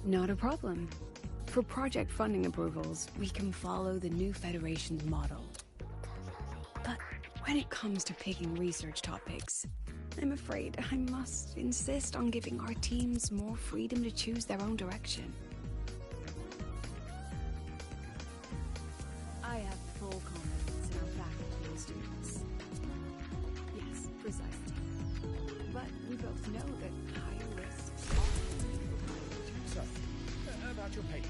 Not a problem. For project funding approvals, we can follow the new Federation's model. But when it comes to picking research topics, I'm afraid I must insist on giving our teams more freedom to choose their own direction. I have full confidence in our faculty and students. Yes, precisely. But we both know that higher risks often lead to higher returns. So, about your paper.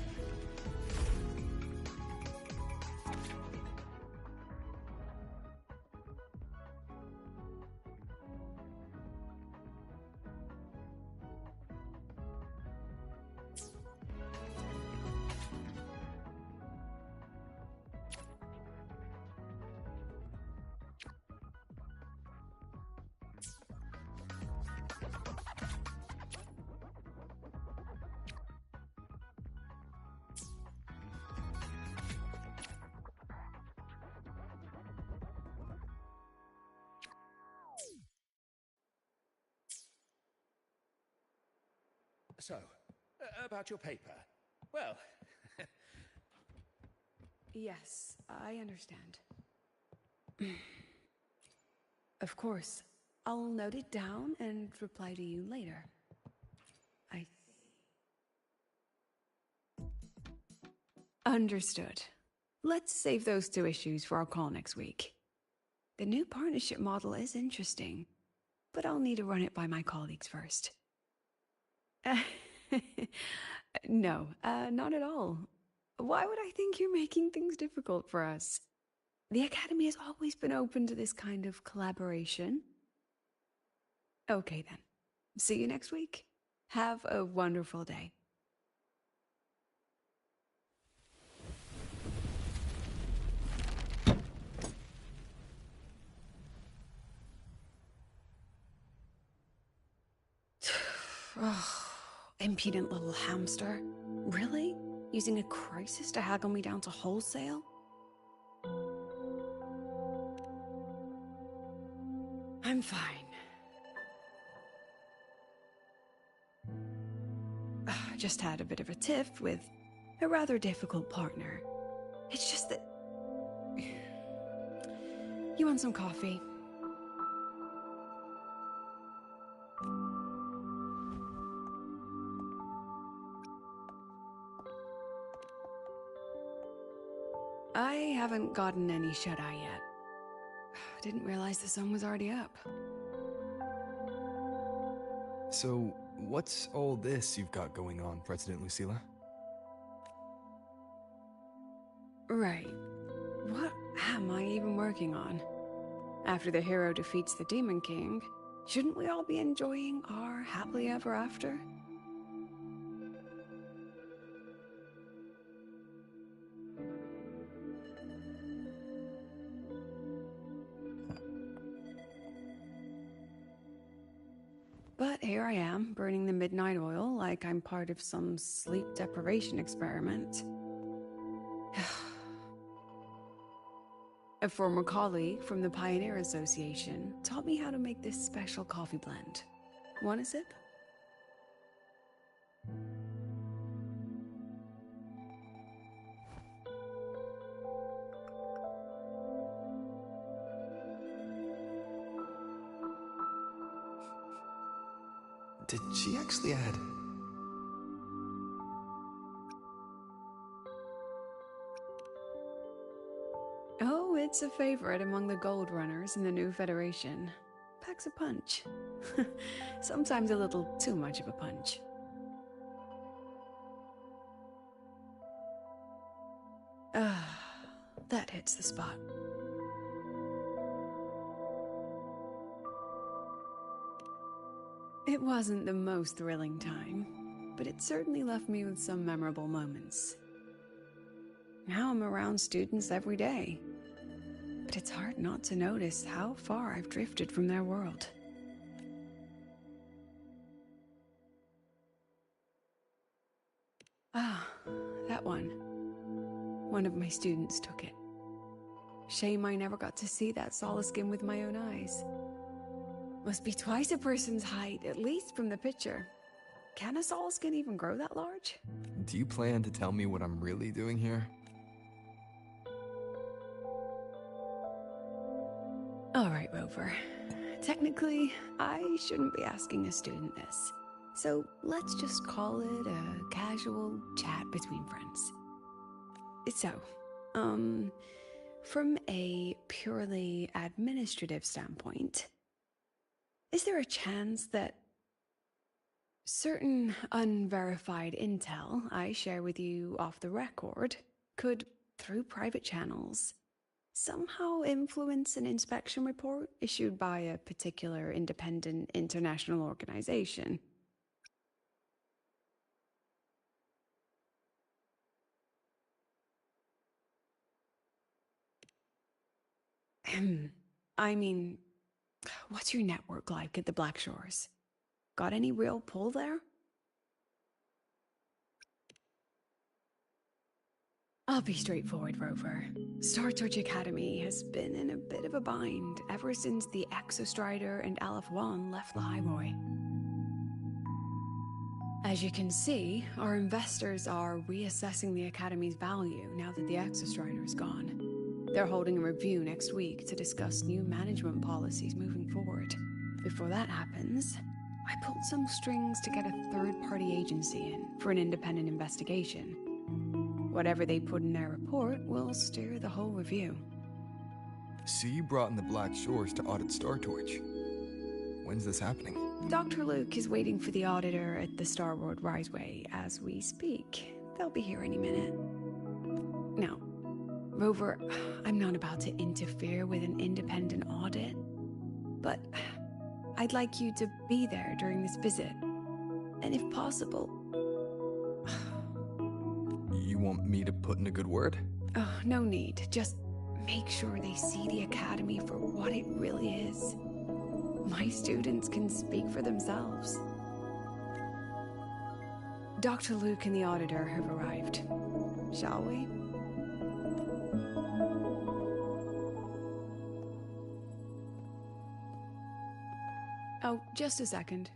So, about your paper. Well... Yes, I understand. Of course, I'll note it down and reply to you later. I see. Understood. Let's save those two issues for our call next week. The new partnership model is interesting, but I'll need to run it by my colleagues first. No, not at all. Why would I think you're making things difficult for us? The Academy has always been open to this kind of collaboration. Okay then. See you next week. Have a wonderful day. Oh, impudent little hamster. Really? Using a crisis to haggle me down to wholesale? I'm fine. Just had a bit of a tiff with a rather difficult partner. It's just that... You want some coffee? I haven't gotten any shut-eye yet. Didn't realize the sun was already up. So, what's all this you've got going on, President Lucilla? Right. What am I even working on? After the hero defeats the Demon King, shouldn't we all be enjoying our happily ever after? But here I am, burning the midnight oil like I'm part of some sleep deprivation experiment. A former colleague from the Pioneer Association taught me how to make this special coffee blend. Want a sip? Did she actually add... Oh, it's a favorite among the gold runners in the new Federation. Packs a punch. Sometimes a little too much of a punch. Ah, that hits the spot. It wasn't the most thrilling time, but it certainly left me with some memorable moments. Now I'm around students every day, but it's hard not to notice how far I've drifted from their world. Ah, that one. One of my students took it. Shame I never got to see that solace skin with my own eyes. Must be twice a person's height, at least from the picture. canisols can even grow that large? Do you plan to tell me what I'm really doing here? All right, Rover. Technically, I shouldn't be asking a student this. So let's just call it a casual chat between friends. So, from a purely administrative standpoint, is there a chance that certain unverified intel I share with you off the record could, through private channels, somehow influence an inspection report issued by a particular independent international organization? I mean, what's your network like at the Black Shores? Got any real pull there? I'll be straightforward, Rover. Star Torch Academy has been in a bit of a bind ever since the Exostrider and Aleph 1 left the Highboy. As you can see, our investors are reassessing the Academy's value now that the Exostrider is gone. They're holding a review next week to discuss new management policies moving forward. Before that happens, I pulled some strings to get a third-party agency in for an independent investigation. Whatever they put in their report will steer the whole review. So you brought in the Black Shores to audit Star Torch. When's this happening? Dr. Luke is waiting for the auditor at the Starworld Riseway as we speak. They'll be here any minute. Now, Rover, I'm not about to interfere with an independent audit, but I'd like you to be there during this visit. And if possible... You want me to put in a good word? Oh, no need. Just make sure they see the Academy for what it really is. My students can speak for themselves. Dr. Luke and the auditor have arrived. Shall we? Oh, just a second.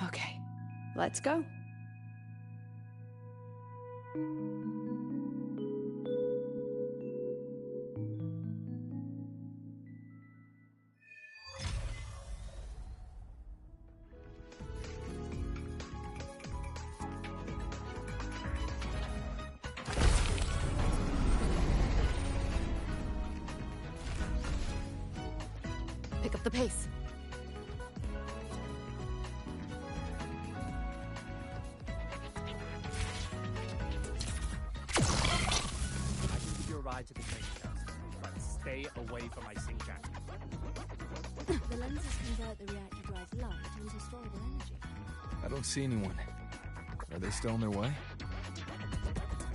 Okay, let's go. Pick up the pace. To the training house, but stay away from my sink jacket. The lenses convert the reactor-derived light into storable energy. I don't see anyone. Are they still on their way?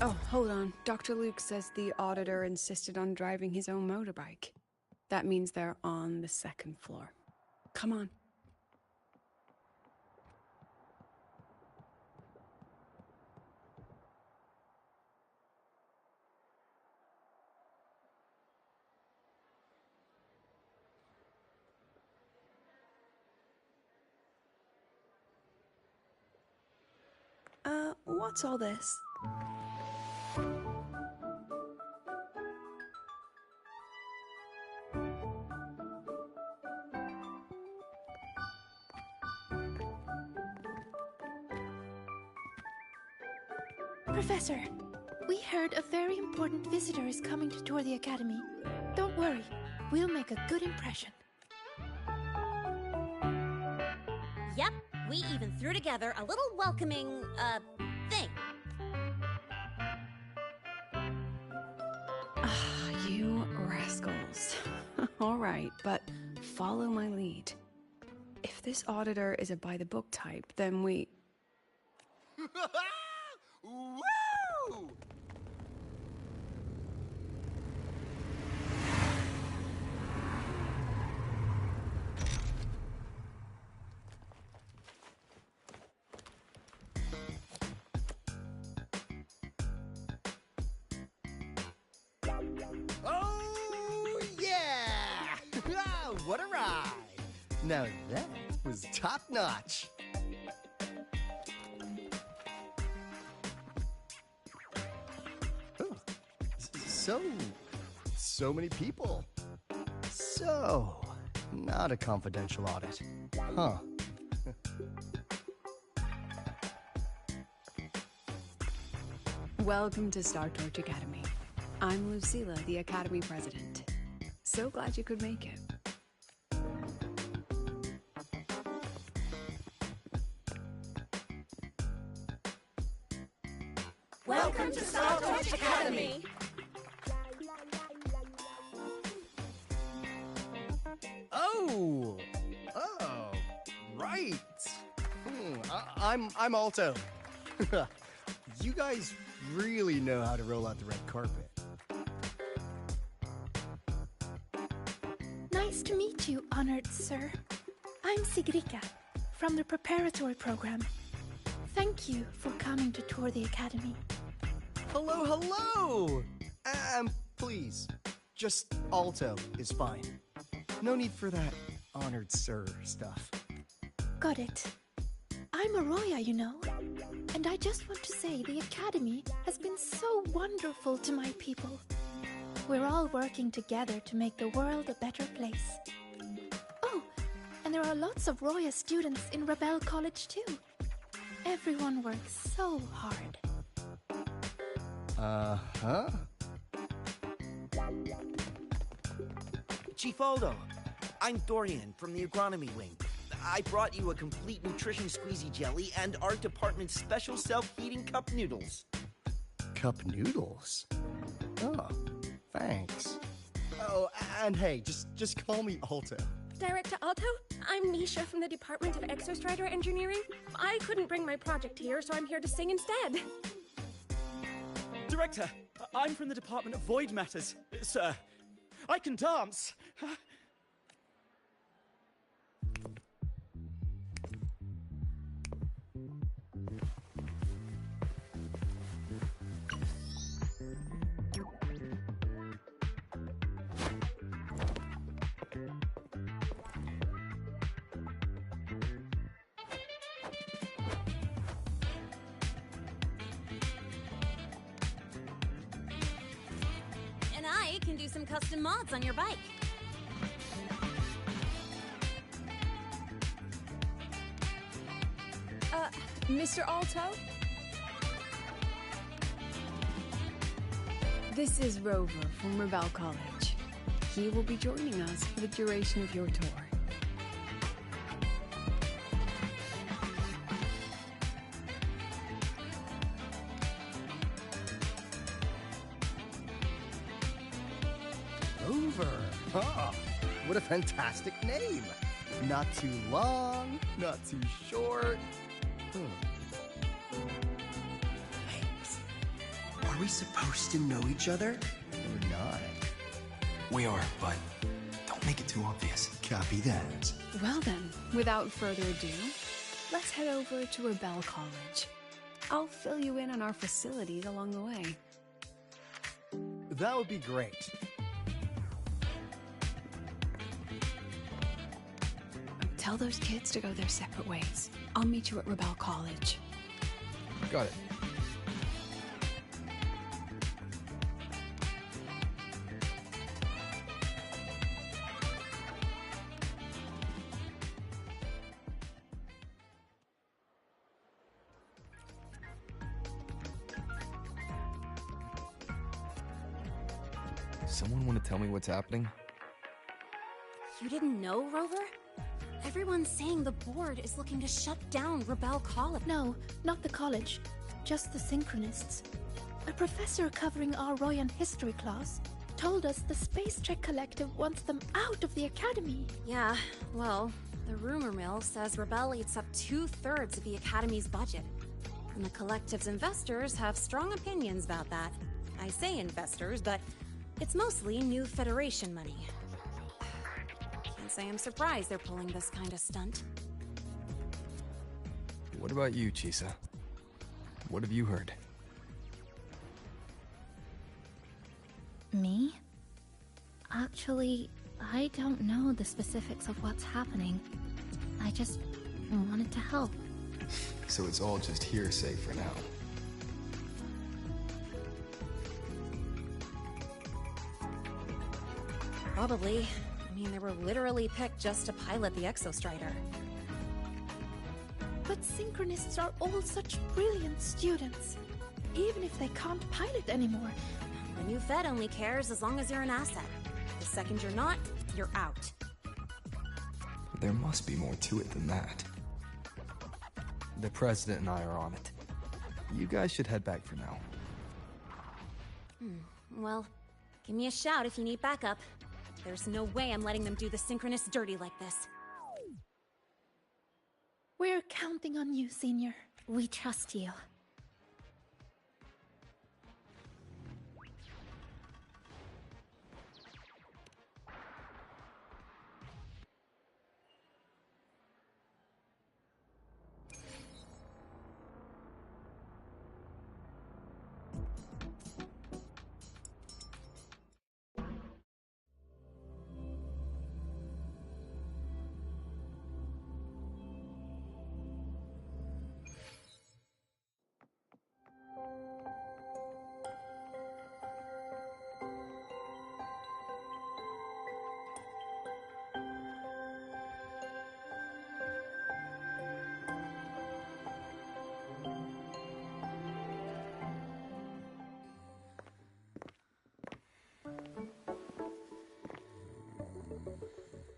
Oh, hold on. Dr. Luke says the auditor insisted on driving his own motorbike. That means they're on the second floor. Come on. What's all this? Professor, we heard a very important visitor is coming to tour the Academy. Don't worry, we'll make a good impression. Yep, we even threw together a little welcoming, thing. You rascals. All right, but follow my lead. If this auditor is a by-the-book type, then we... Woo! What a ride! Now that was top notch. Oh, so many people. So, not a confidential audit, huh? Welcome to Star Torch Academy. I'm Lucilla, the Academy President. So glad you could make it. Welcome to Star Torch Academy! Oh, right. I'm Alto. You guys really know how to roll out the red carpet. Nice to meet you, honored sir. I'm Sigrika, from the preparatory program. Thank you for coming to tour the academy. Hello! Please, just Alto is fine. No need for that honored sir stuff. Got it. I'm Arroya, you know. And I just want to say the academy has been so wonderful to my people. We're all working together to make the world a better place. Oh, and there are lots of Roya students in Rebel College too. Everyone works so hard. Uh-huh. Chief Aldo, I'm Dorian from the agronomy wing. I brought you a complete nutrition squeezy jelly and our department's special self-heating cup noodles. Cup noodles? Oh, thanks. Oh, and hey, just call me Alto. Director Alto, I'm Nisha from the Department of Exostrider Engineering. I couldn't bring my project here, so I'm here to sing instead. Director, I'm from the Department of Void Matters. Sir, I can dance. And I can do some custom mods on your bike. Mr. Alto? This is Rover from Rebel College. He will be joining us for the duration of your tour. Rover. Huh. What a fantastic name. Not too long, not too short. Are we supposed to know each other? Or not. We are, but don't make it too obvious. Copy that. Well then, without further ado, let's head over to Rebel College. I'll fill you in on our facilities along the way. That would be great. Tell those kids to go their separate ways. I'll meet you at Rebel College. Got it. Someone want to tell me what's happening? You didn't know, Rover? Everyone's saying the board is looking to shut down Rebel College. No, not the college. Just the Synchronists. A professor covering our Royan history class told us the Space Trek Collective wants them out of the academy. Yeah, well, the rumor mill says Rebel eats up 2/3 of the Academy's budget. And the Collective's investors have strong opinions about that. I say investors, but it's mostly new Federation money. Can't say I'm surprised they're pulling this kind of stunt. What about you, Chisa? What have you heard? Me? Actually, I don't know the specifics of what's happening. I just wanted to help. So it's all just hearsay for now. Probably. I mean, they were literally picked just to pilot the Exostrider. But Synchronists are all such brilliant students. Even if they can't pilot anymore. The new Fed only cares as long as you're an asset. The second you're not, you're out. There must be more to it than that. The President and I are on it. You guys should head back for now. Well, give me a shout if you need backup. There's no way I'm letting them do the Synchronists dirty like this. We're counting on you, Senior. We trust you.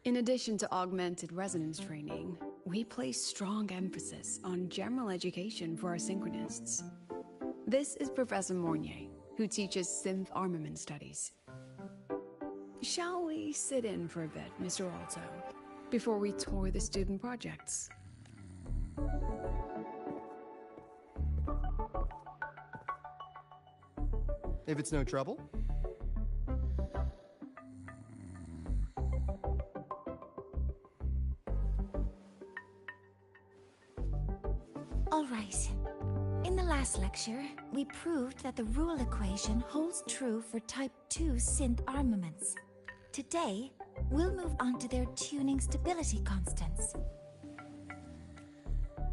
In addition to augmented resonance training, we place strong emphasis on general education for our synchronists. This is Professor Mornier, who teaches synth armament studies. Shall we sit in for a bit, Mr. Alto, before we tour the student projects? If it's no trouble. All right. In the last lecture, we proved that the rule equation holds true for Type 2 synth armaments. Today, we'll move on to their tuning stability constants.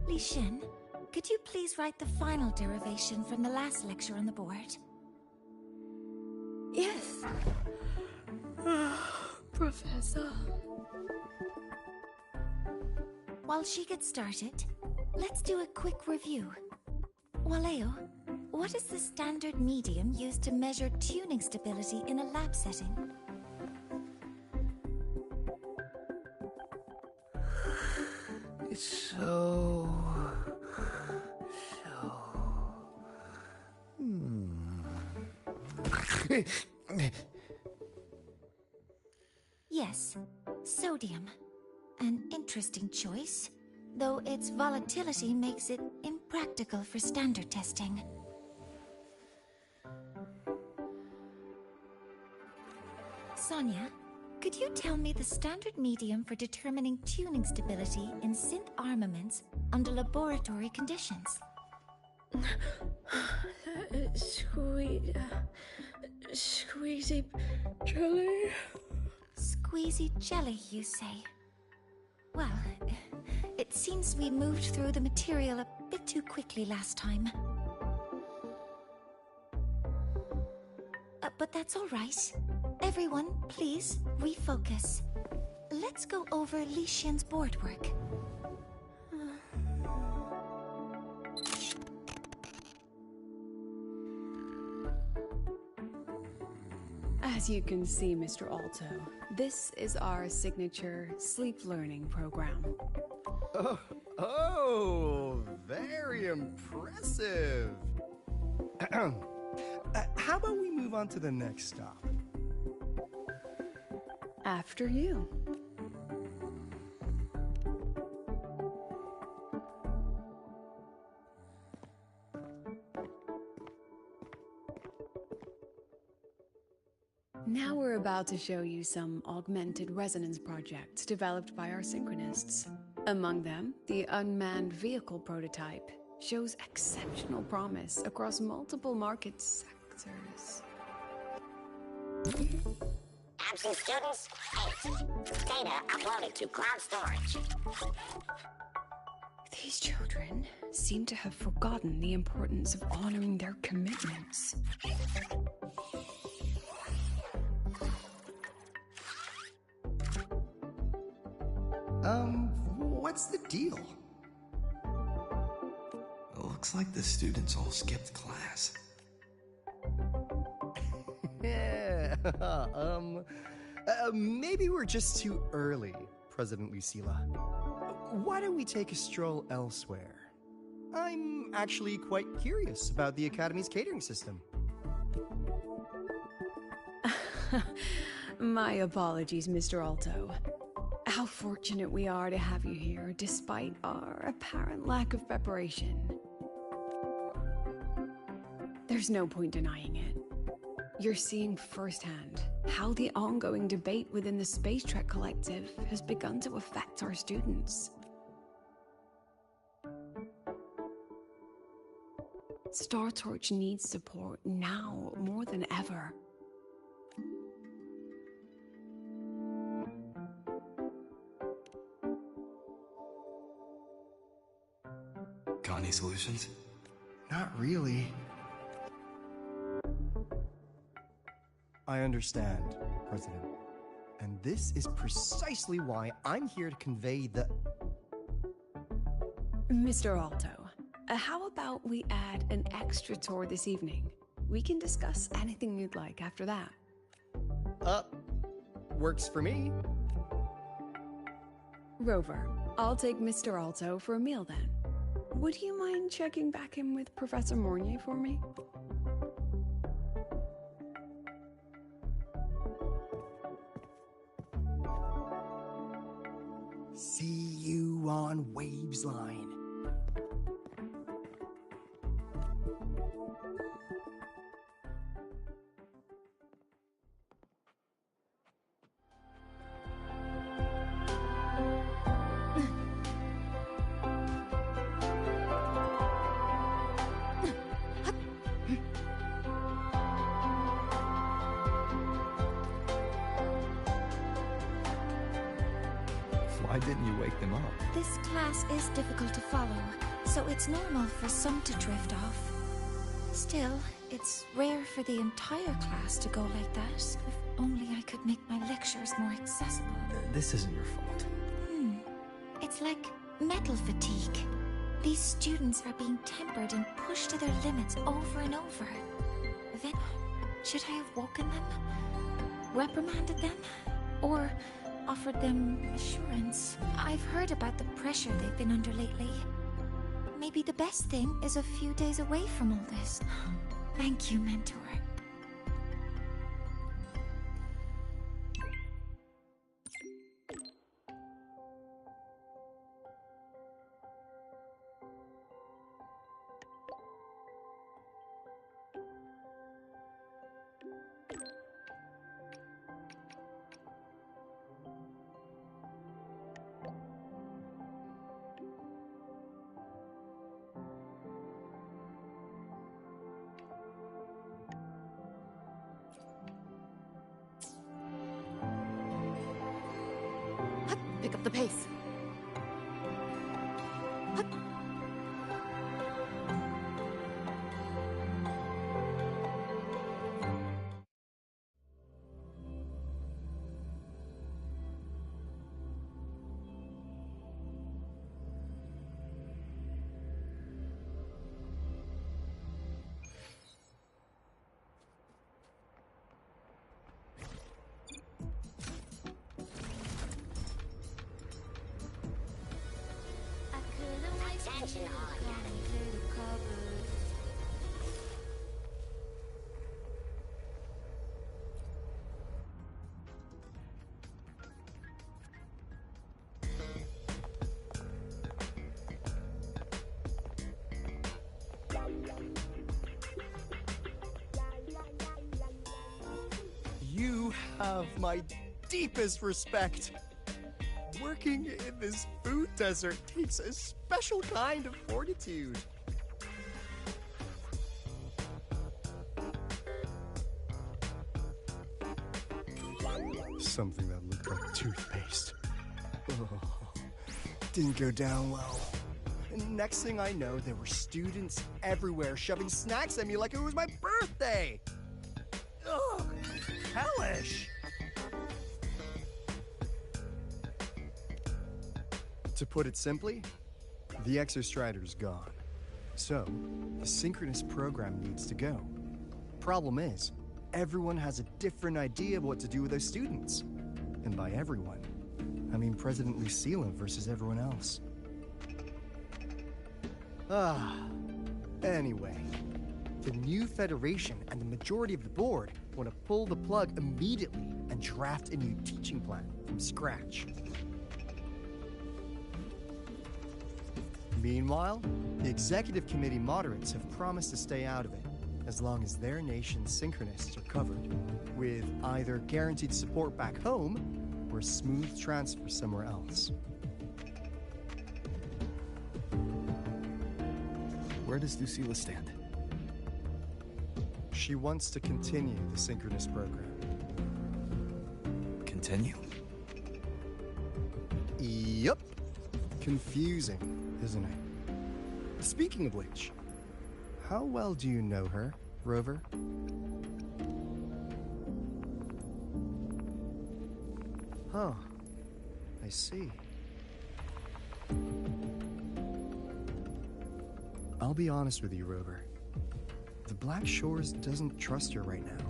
Li Shen, could you please write the final derivation from the last lecture on the board? Yes. Professor. While she gets started, let's do a quick review. Waleo, what is the standard medium used to measure tuning stability in a lab setting? It's so... Yes, sodium. An interesting choice, though its volatility makes it impractical for standard testing. Sonia, could you tell me the standard medium for determining tuning stability in synth armaments under laboratory conditions? Squeezy jelly. Squeezy jelly, you say? Well, it seems we moved through the material a bit too quickly last time. But that's all right. Everyone, please, refocus. Let's go over Li Xian's board work. As you can see, Mr. Alto, this is our signature sleep learning program. Oh, very impressive. How about we move on to the next stop? After you. Now we're about to show you some augmented resonance projects developed by our synchronists. Among them, the unmanned vehicle prototype shows exceptional promise across multiple market sectors. Absent students, 8. Data uploaded to cloud storage. These children seem to have forgotten the importance of honoring their commitments. What's the deal? It looks like the students all skipped class. Yeah, maybe we're just too early, President Lucilla. Why don't we take a stroll elsewhere? I'm actually quite curious about the Academy's catering system. My apologies, Mr. Alto. How fortunate we are to have you here, despite our apparent lack of preparation. There's no point denying it. You're seeing firsthand how the ongoing debate within the Space Trek Collective has begun to affect our students. Star Torch needs support now more than ever. Got any solutions? Not really. I understand, President. And this is precisely why I'm here to convey the... Mr. Alto, how about we add an extra tour this evening? We can discuss anything you'd like after that. Works for me. Rover, I'll take Mr. Alto for a meal then. Would you mind checking back in with Professor Mornier for me? See you on Waves Line. Why didn't you wake them up? This class is difficult to follow, so it's normal for some to drift off. Still, it's rare for the entire class to go like that. If only I could make my lectures more accessible. This isn't your fault. It's like metal fatigue. These students are being tempered and pushed to their limits over and over. Then, should I have woken them? Reprimanded them? Or offered them assurance? I've heard about the pressure they've been under lately. Maybe the best thing is a few days away from all this. Thank you, Mentor. Pick up the pace. Attention all Academy. You have my deepest respect. Working in this food desert takes a special kind of fortitude. something that looked like toothpaste. Oh, didn't go down well. And next thing I know, there were students everywhere shoving snacks at me like it was my birthday! Ugh! Hellish! To put it simply, the Exostrider's gone. So, the synchronous program needs to go. Problem is, everyone has a different idea of what to do with those students. And by everyone, I mean President Lucilla versus everyone else. Anyway, the new Federation and the majority of the board want to pull the plug immediately and draft a new teaching plan from scratch. Meanwhile, the executive committee moderates have promised to stay out of it, as long as their nation's synchronists are covered, with either guaranteed support back home or a smooth transfer somewhere else. Where does Lucilla stand? She wants to continue the synchronous program. Continue? Yup. Confusing, isn't it? Speaking of which, how well do you know her, Rover? Huh. I see. I'll be honest with you, Rover. The Black Shores doesn't trust her right now.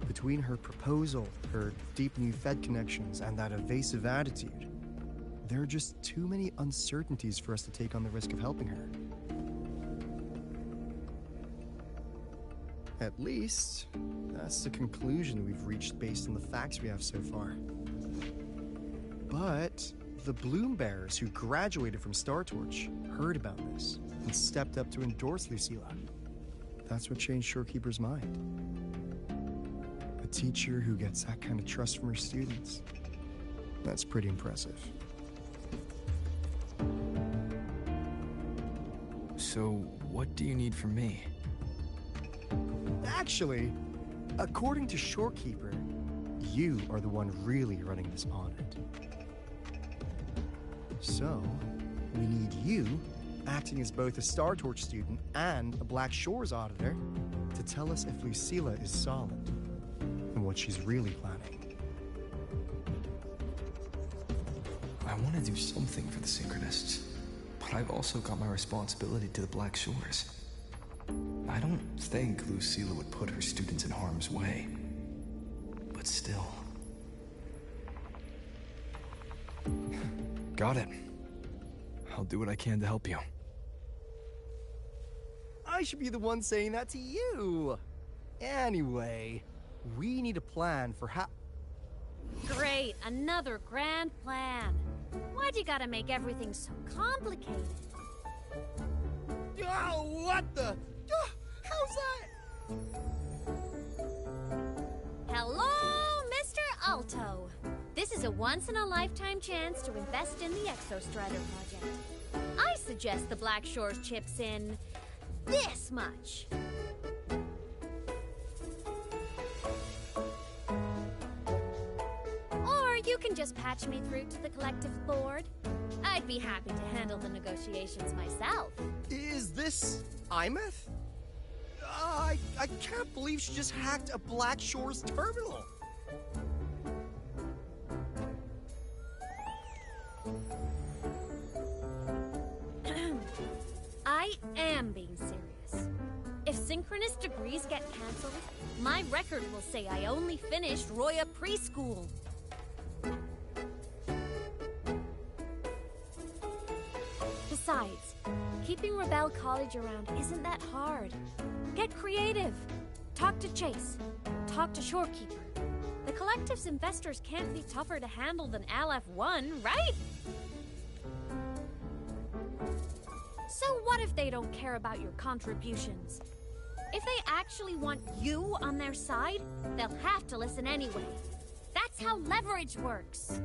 Between her proposal, her deep new Fed connections, and that evasive attitude, there are just too many uncertainties for us to take on the risk of helping her. At least, that's the conclusion we've reached based on the facts we have so far. But the Bloom Bearers who graduated from Star Torch heard about this and stepped up to endorse Lucilla. That's what changed Shorekeeper's mind. A teacher who gets that kind of trust from her students. That's pretty impressive. So, what do you need from me? Actually, according to Shorekeeper, you are the one really running this pond. So, we need you, acting as both a Star Torch student and a Black Shores auditor, to tell us if Lucilla is solid and what she's really planning. I want to do something for the Synchronists, but I've also got my responsibility to the Black Shores. I don't think Lucilla would put her students in harm's way, but still. Got it. I'll do what I can to help you. I should be the one saying that to you. Anyway, we need a plan for how... Great, another grand plan. Why'd you gotta make everything so complicated? Oh, what the... how's that? Hello, Mr. Alto. This is a once-in-a-lifetime chance to invest in the Exostrider project. I suggest the Black Shores chips in this much. Or you can just patch me through to the collective board. I'd be happy to handle the negotiations myself. Is this Imeth? I can't believe she just hacked a Black Shores terminal. I am being serious. If synchronous degrees get cancelled, my record will say I only finished Roya Preschool. Besides, keeping Rebel College around isn't that hard. Get creative. Talk to Chase. Talk to Shorekeeper. The Collective's investors can't be tougher to handle than LF1, right? So what if they don't care about your contributions? If they actually want you on their side, they'll have to listen anyway. That's how leverage works.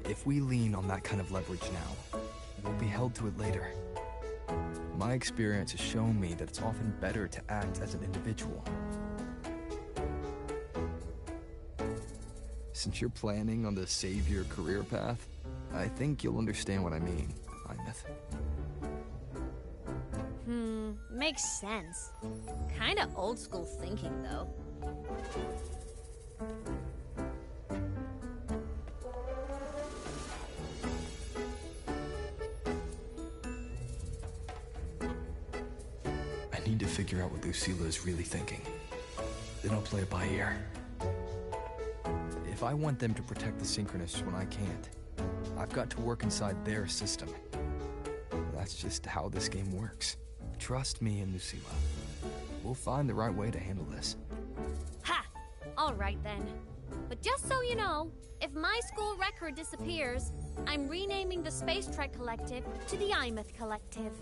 If If we lean on that kind of leverage now, we'll be held to it later. My experience has shown me that it's often better to act as an individual. Since you're planning on the savior career path, I think you'll understand what I mean, Imeth. Makes sense. Kinda old school thinking, though. I need to figure out what Lucilla is really thinking. Then I'll play it by ear. If I want them to protect the Synchronists when I can't, I've got to work inside their system. That's just how this game works. Trust me and Lucilla. We'll find the right way to handle this. Ha! Alright then. But just so you know, if my school record disappears, I'm renaming the Space Trek Collective to the Imeth Collective.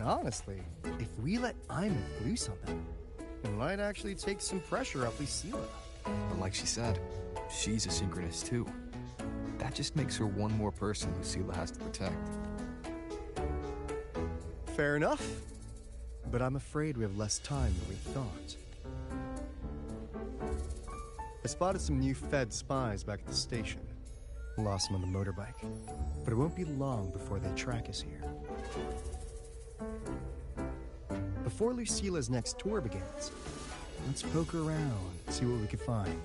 Honestly, if we let Imeth loose on them, it might actually take some pressure off Lucilla. But like she said, she's a Synchronist too. That just makes her one more person Lucilla has to protect. Fair enough. But I'm afraid we have less time than we thought. I spotted some new Fed spies back at the station. Lost them on the motorbike. But it won't be long before they track us here. Before Lucilla's next tour begins, let's poke around, see what we can find.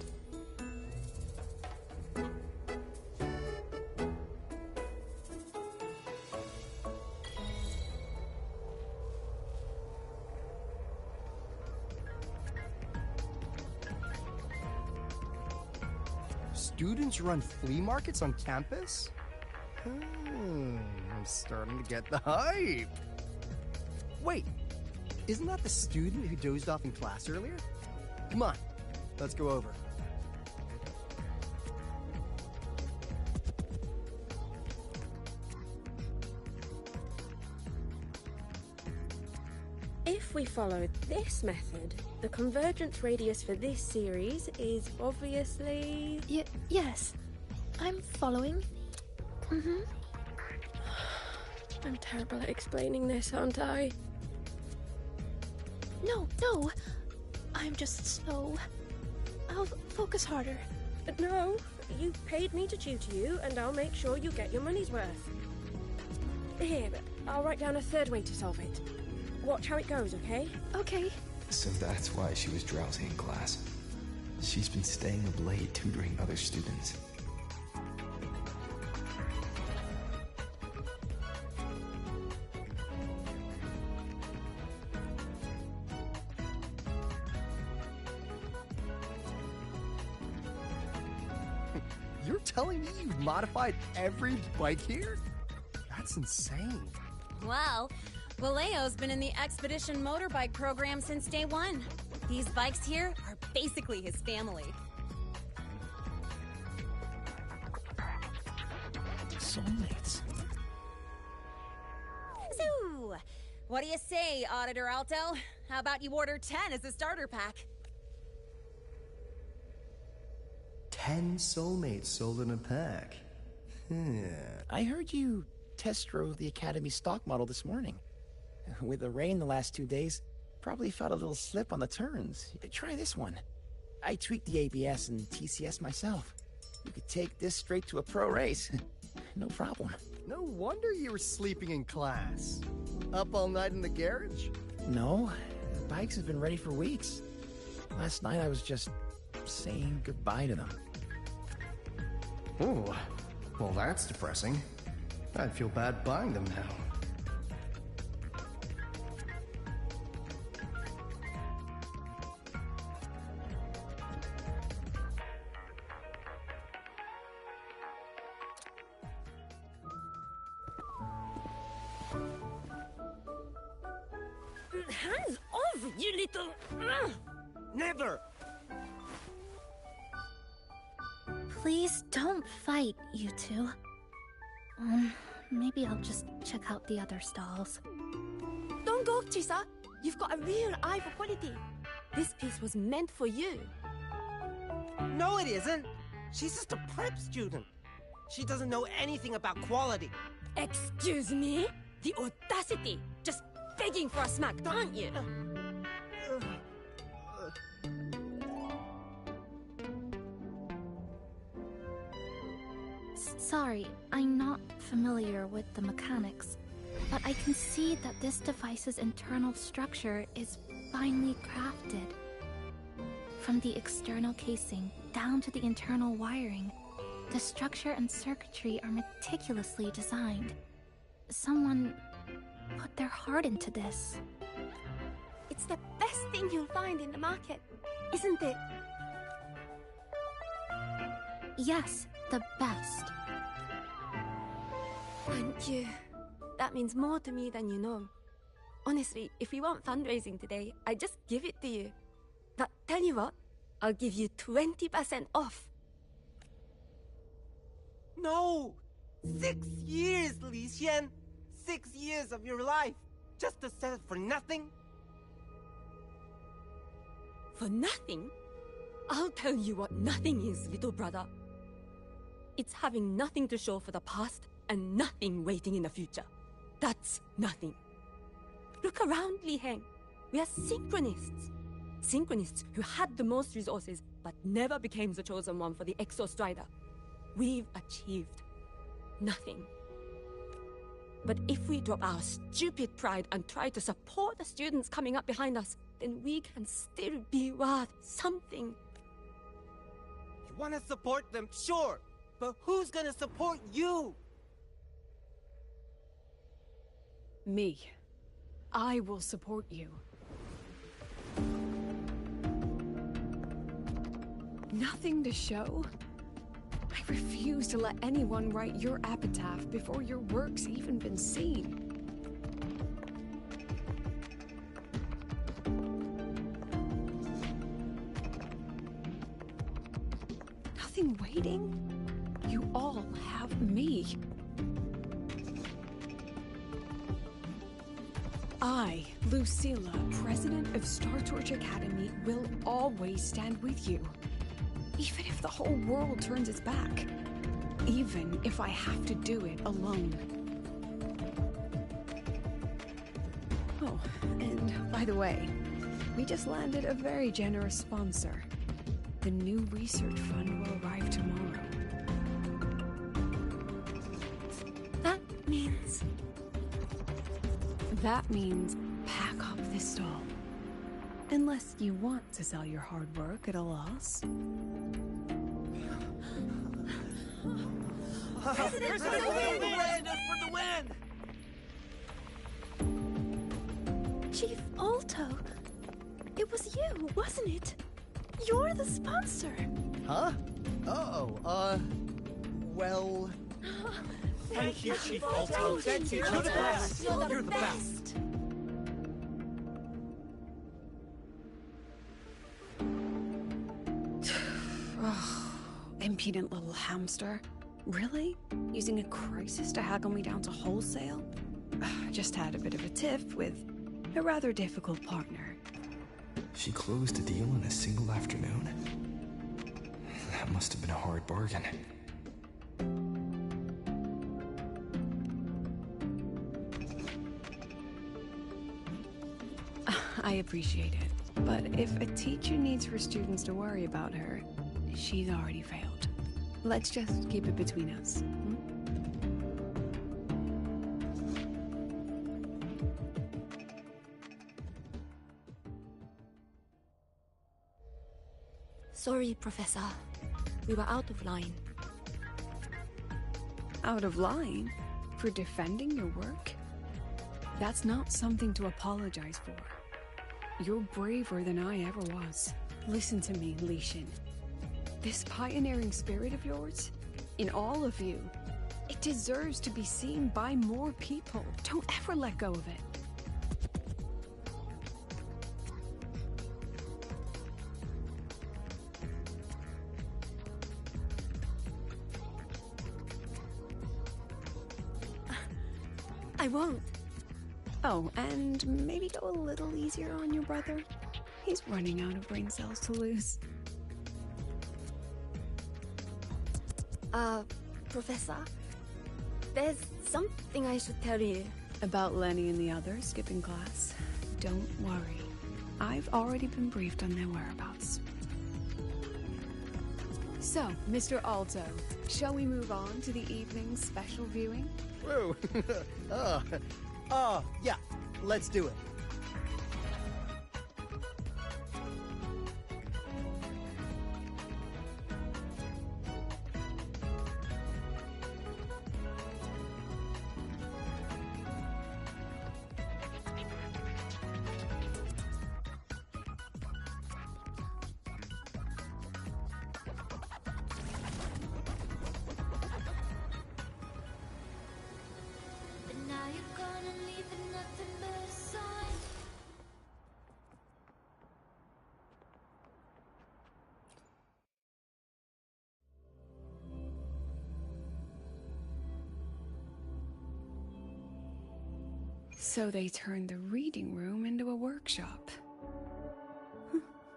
Students run flea markets on campus? I'm starting to get the hype. Wait, isn't that the student who dozed off in class earlier? Come on, let's go over. If we follow this method, the convergence radius for this series is obviously... Yes. I'm following. I'm terrible at explaining this, aren't I? No. I'm just slow. I'll focus harder. No, you paid me to tutor you, and I'll make sure you get your money's worth. Here, I'll write down a third way to solve it. Watch how it goes, okay? Okay. So that's why she was drowsy in class. She's been staying up late tutoring other students. You're telling me you've modified every bike here? That's insane. Well, Valeo's been in the Expedition motorbike program since day one. These bikes here are basically his family. Soulmates. So, what do you say, Auditor Alto? How about you order 10 as a starter pack? 10 soulmates sold in a pack. I heard you test drove the Academy stock model this morning. With the rain the last 2 days, probably felt a little slip on the turns. Try this one. I tweaked the ABS and TCS myself. You could take this straight to a pro race. No problem. No wonder you were sleeping in class. Up all night in the garage? No, the bikes have been ready for weeks. Last night I was just saying goodbye to them. Oh, well that's depressing. I'd feel bad buying them now. Hands off, you little... Never! Please don't fight, you two. Maybe I'll just check out the other stalls. Don't go, Chisa. You've got a real eye for quality. This piece was meant for you. No, it isn't. She's just a prep student. She doesn't know anything about quality. Excuse me? The audacity! Just begging for a smack, aren't you? Sorry, I'm not familiar with the mechanics, but I can see that this device's internal structure is finely crafted. From the external casing down to the internal wiring, the structure and circuitry are meticulously designed. Someone put their heart into this. It's the best thing you'll find in the market, isn't it? Yes, the best. Thank you. That means more to me than you know. Honestly, if we want fundraising today, I'd just give it to you. But tell you what, I'll give you 20% off. No! 6 years, Li Xian! 6 years of your life, just to sell it for nothing? For nothing? I'll tell you what nothing is, little brother. It's having nothing to show for the past and nothing waiting in the future. That's nothing. Look around, Li Heng. We are synchronists. Synchronists who had the most resources but never became the chosen one for the Exostrider. We've achieved nothing. But if we drop our stupid pride and try to support the students coming up behind us, then we can still be worth something. You want to support them, sure. But who's gonna support you? Me. I will support you. Nothing to show? I refuse to let anyone write your epitaph before your work's even been seen. Nothing waiting? You all have me. I, Lucilla, President of Star Torch Academy, will always stand with you. Even if the whole world turns its back. Even if I have to do it alone. Oh, and by the way, we just landed a very generous sponsor. The new research fund will arrive tomorrow. That means pack up this stall. Unless you want to sell your hard work at a loss. President for the win! Chief Alto, it was you, wasn't it? You're the sponsor. Huh? Well... Thank you, Chief Alto. Thank you. You're the best. You're the best. Impudent little hamster. Really? Using a crisis to haggle me down to wholesale? Just had a bit of a tiff with a rather difficult partner. She closed a deal in a single afternoon? That must have been a hard bargain. I appreciate it, but if a teacher needs her students to worry about her, she's already failed. Let's just keep it between us. Hmm? Sorry, Professor. We were out of line. Out of line? For defending your work? That's not something to apologize for. You're braver than I ever was. Listen to me, Li Xin. This pioneering spirit of yours, in all of you, it deserves to be seen by more people. Don't ever let go of it. I won't. Oh, and maybe go a little easier on your brother? He's running out of brain cells to lose. Professor? There's something I should tell you. About Lenny and the others skipping class? Don't worry. I've already been briefed on their whereabouts. So, Mr. Alto, shall we move on to the evening's special viewing? Whoa. Yeah, let's do it. So they turned the reading room into a workshop.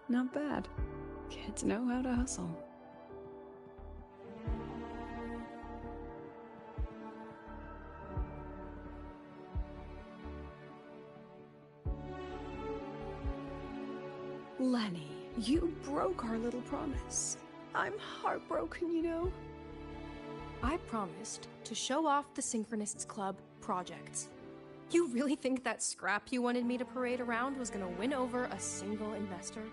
Not bad. Kids know how to hustle. Lenny, you broke our little promise. I'm heartbroken, you know. I promised to show off the Synchronists Club projects. You really think that scrap you wanted me to parade around was gonna win over a single investor?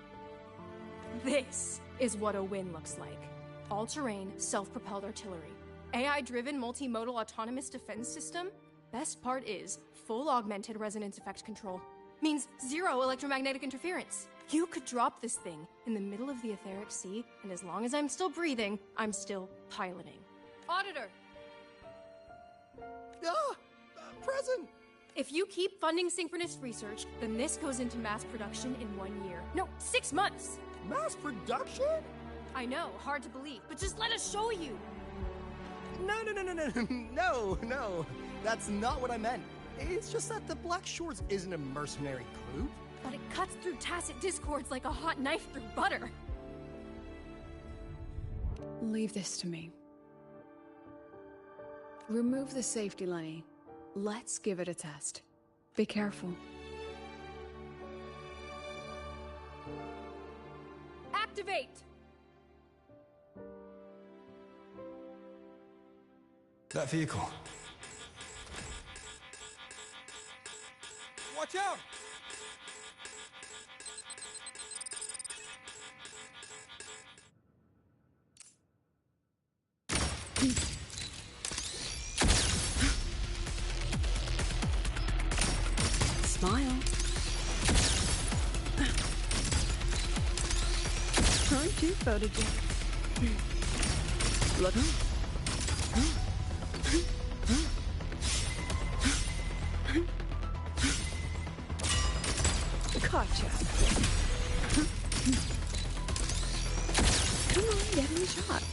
This is what a win looks like. All-terrain, self-propelled artillery. AI-driven, multimodal autonomous defense system? Best part is, full augmented resonance effect control. Means zero electromagnetic interference. You could drop this thing in the middle of the etheric sea, and as long as I'm still breathing, I'm still piloting. Auditor! Present! If you keep funding synchronous research, then this goes into mass production in 1 year. No, 6 months! Mass production? I know, hard to believe, but just let us show you! No, that's not what I meant. It's just that the Black Shores isn't a mercenary group. But it cuts through tacit discords like a hot knife through butter. Leave this to me. Remove the safety, Lenny. Let's give it a test. Be careful. Activate! That vehicle. Watch out! Smile. Aren't you photogenic? Look. Gotcha. Come on, get in the shot.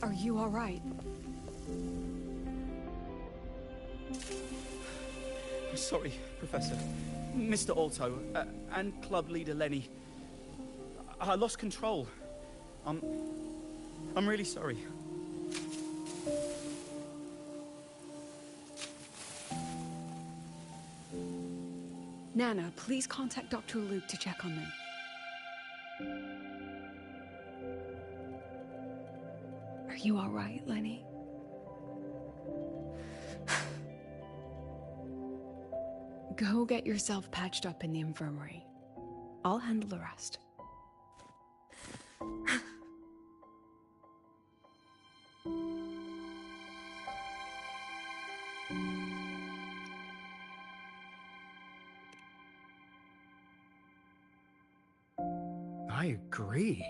Are you all right? Sorry, Professor. Mr. Alto, and club leader Lenny. I lost control. I'm really sorry. Nana, please contact Dr. Luke to check on them. Are you all right, Lenny? Go get yourself patched up in the infirmary. I'll handle the rest. I agree.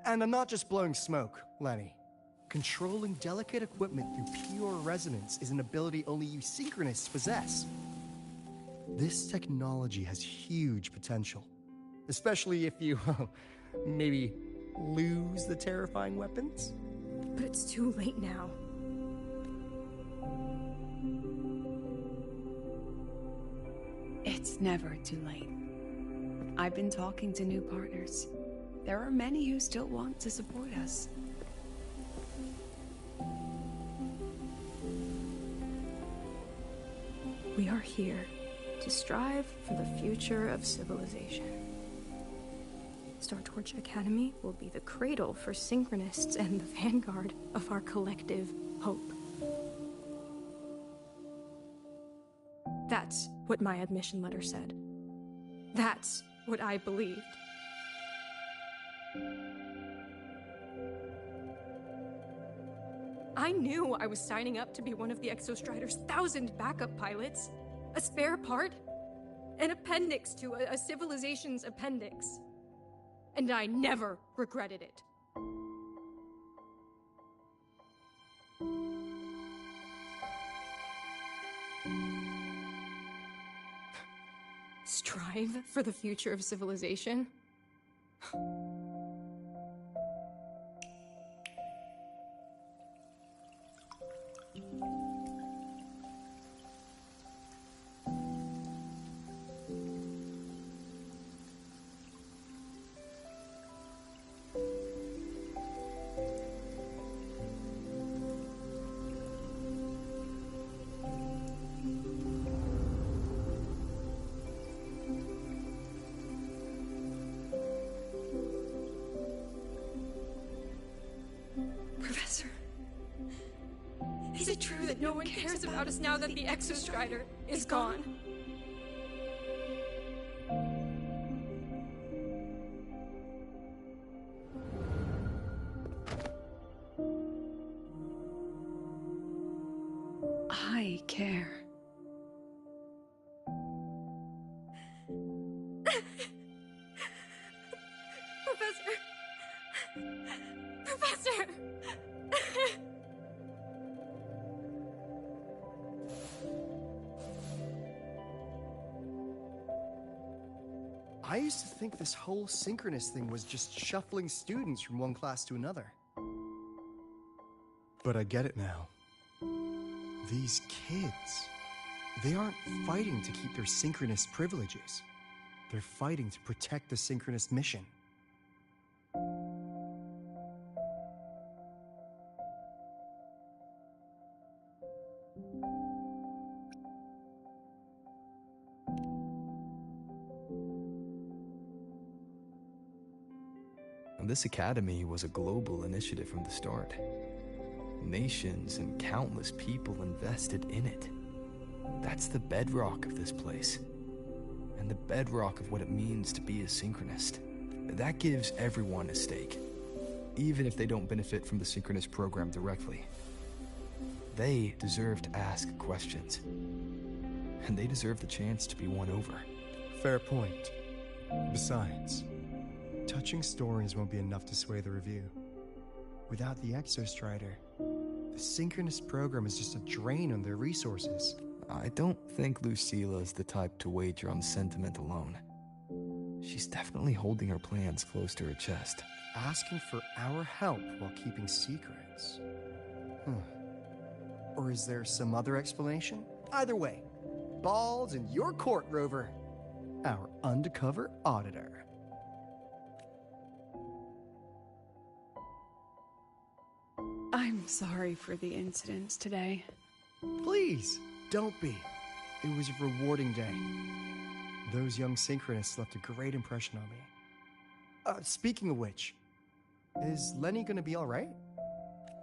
And I'm not just blowing smoke, Lenny. Controlling delicate equipment through pure resonance is an ability only you synchronists possess. This technology has huge potential. Especially if you, maybe lose the terrifying weapons? But it's too late now. It's never too late. I've been talking to new partners. There are many who still want to support us. We are here to strive for the future of civilization. Startorch Academy will be the cradle for synchronists and the vanguard of our collective hope. That's what my admission letter said. That's what I believed. I knew I was signing up to be one of the Exostrider's 1,000 backup pilots. A spare part. An appendix to a civilization's appendix. And I never regretted it. Strive for the future of civilization? Professor, is it true that no one cares about us now that the Exostrider is gone? I care. Professor! I used to think this whole synchronous thing was just shuffling students from one class to another. But I get it now. These kids, they aren't fighting to keep their synchronous privileges. They're fighting to protect the synchronous mission. This academy was a global initiative from the start. Nations and countless people invested in it. That's the bedrock of this place. And the bedrock of what it means to be a synchronist. That gives everyone a stake, even if they don't benefit from the synchronous program directly. They deserve to ask questions. And they deserve the chance to be won over. Fair point. Besides, touching stories won't be enough to sway the review. Without the Exostrider, the synchronous program is just a drain on their resources. I don't think Lucilla is the type to wager on sentiment alone. She's definitely holding her plans close to her chest. Asking for our help while keeping secrets. Or is there some other explanation? Either way, balls in your court, Rover. Our undercover auditor. I'm sorry for the incidents today. Please, don't be. It was a rewarding day. Those young synchronists left a great impression on me. Speaking of which, is Lenny gonna be alright?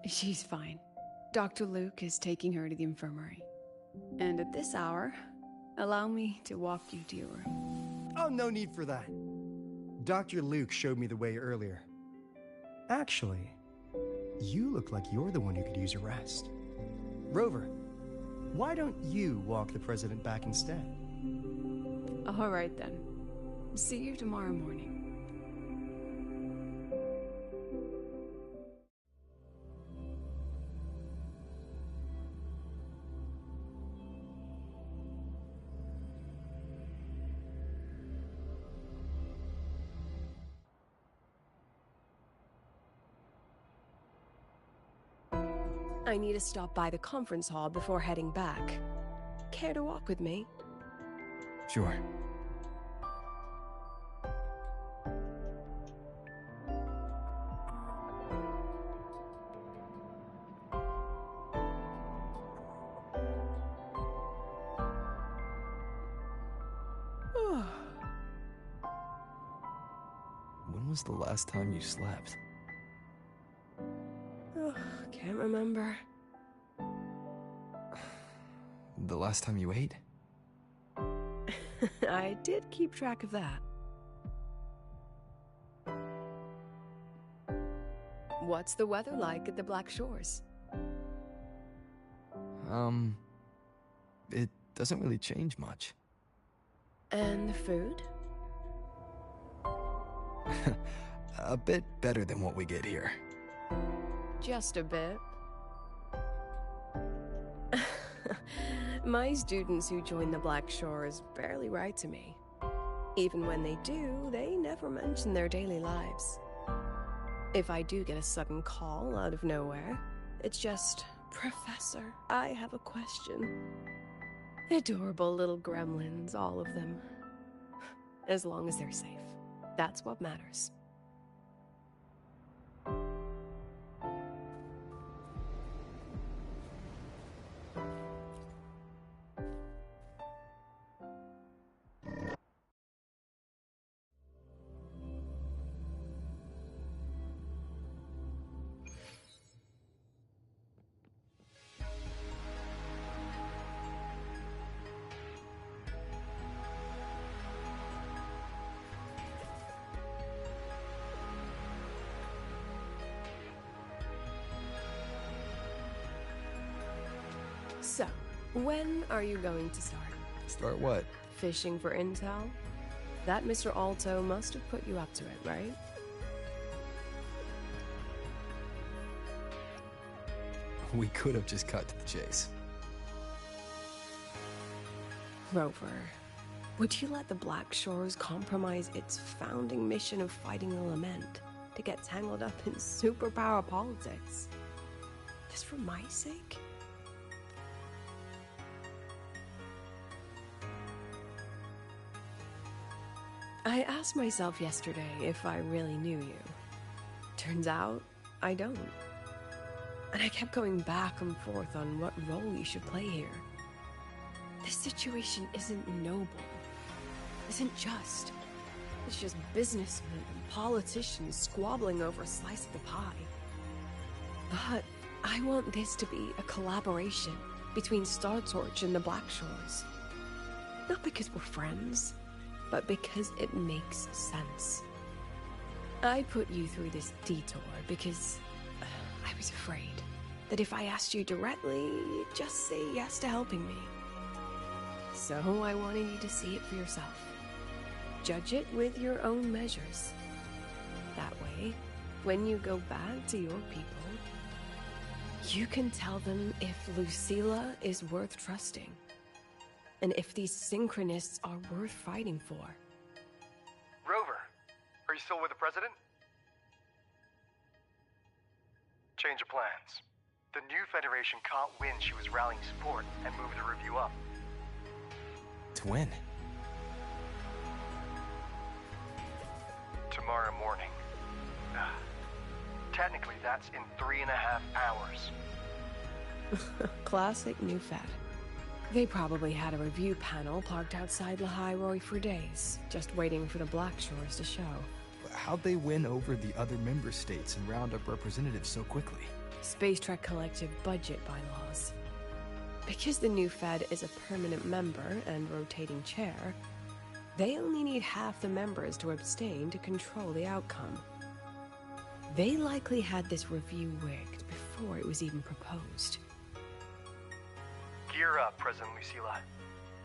She's fine. Dr. Luke is taking her to the infirmary. And at this hour, allow me to walk you to your room. Oh, no need for that. Dr. Luke showed me the way earlier. Actually, you look like you're the one who could use a rest. Rover, why don't you walk the president back instead? All right then. See you tomorrow morning. I need to stop by the conference hall before heading back. Care to walk with me? Sure. When was the last time you slept? Can't remember. The last time you ate? I did keep track of that. What's the weather like at the Black Shores? It doesn't really change much. And the food? A bit better than what we get here. Just a bit. My students who join the Black Shores barely write to me. Even when they do, they never mention their daily lives. If I do get a sudden call out of nowhere, it's just, "Professor, I have a question." Adorable little gremlins, all of them. As long as they're safe. That's what matters. So, when are you going to start? Start what? Fishing for intel? That Mr. Alto must have put you up to it, right? We could have just cut to the chase. Rover, would you let the Black Shores compromise its founding mission of fighting the Lament to get tangled up in superpower politics? Just for my sake? I asked myself yesterday if I really knew you. Turns out, I don't. And I kept going back and forth on what role you should play here. This situation isn't noble, isn't just. It's just businessmen and politicians squabbling over a slice of the pie. But I want this to be a collaboration between Star Torch and the Black Shores. Not because we're friends, but because it makes sense. I put you through this detour because I was afraid that if I asked you directly, you'd just say yes to helping me. So I wanted you to see it for yourself. Judge it with your own measures. That way, when you go back to your people, you can tell them if Lucilla is worth trusting. And if these synchronists are worth fighting for. Rover, are you still with the President? Change of plans. The new Federation caught wind she was rallying support and moved the review up. To when? Tomorrow morning. Technically, that's in 3.5 hours. Classic New Fed. They probably had a review panel parked outside Lahai for days, just waiting for the Black Shores to show. How'd they win over the other member states and round up representatives so quickly? Space Trek Collective budget bylaws. Because the new Fed is a permanent member and rotating chair, they only need half the members to abstain to control the outcome. They likely had this review rigged before it was even proposed. Gear up, President Lucilla.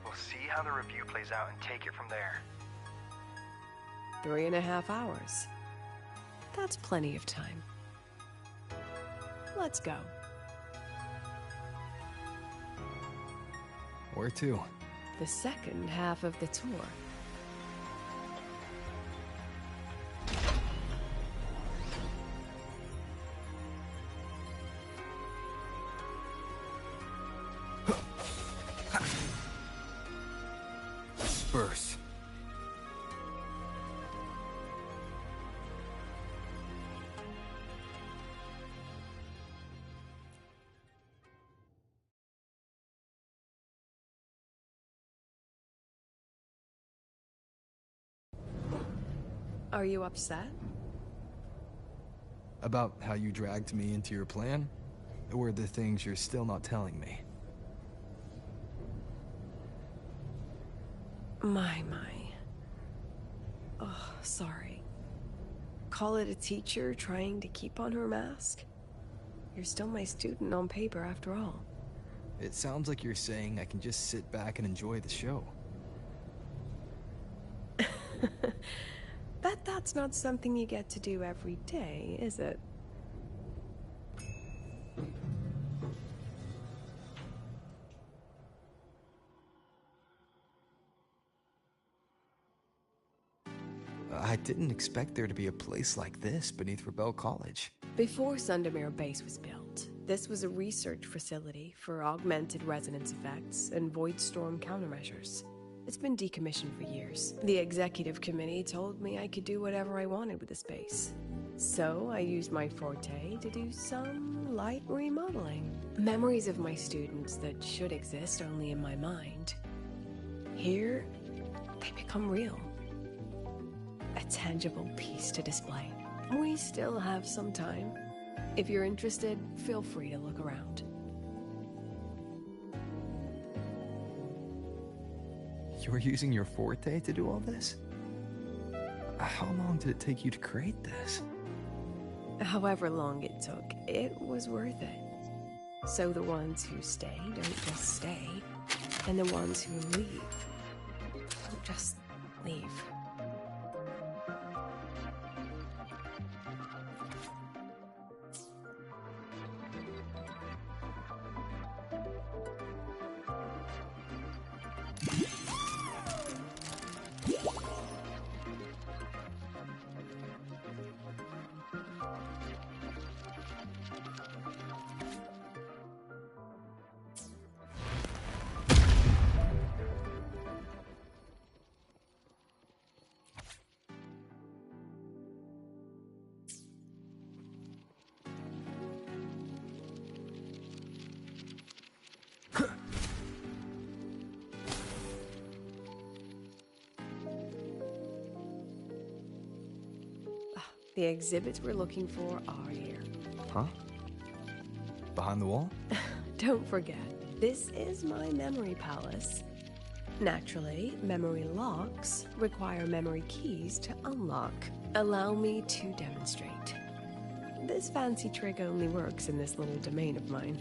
We'll see how the review plays out and take it from there. 3.5 hours. That's plenty of time. Let's go. Where to? The second half of the tour. first. Are you upset? About how you dragged me into your plan? Or the things you're still not telling me? My. Oh, sorry. Call it a teacher trying to keep on her mask? You're still my student on paper after all. It sounds like you're saying I can just sit back and enjoy the show. Bet that's not something you get to do every day, is it? I didn't expect there to be a place like this beneath Rebel College. Before Sundermere Base was built, this was a research facility for augmented resonance effects and void storm countermeasures. It's been decommissioned for years. The executive committee told me I could do whatever I wanted with the space. So I used my forte to do some light remodeling. Memories of my students that should exist only in my mind. Here, they become real. A tangible piece to display. We still have some time. If you're interested, feel free to look around. You're using your forte to do all this? How long did it take you to create this? However long it took, it was worth it. So the ones who stay don't just stay, and the ones who leave don't just leave. The exhibits we're looking for are here. Huh? Behind the wall? Don't forget, this is my memory palace. Naturally, memory locks require memory keys to unlock. Allow me to demonstrate. This fancy trick only works in this little domain of mine.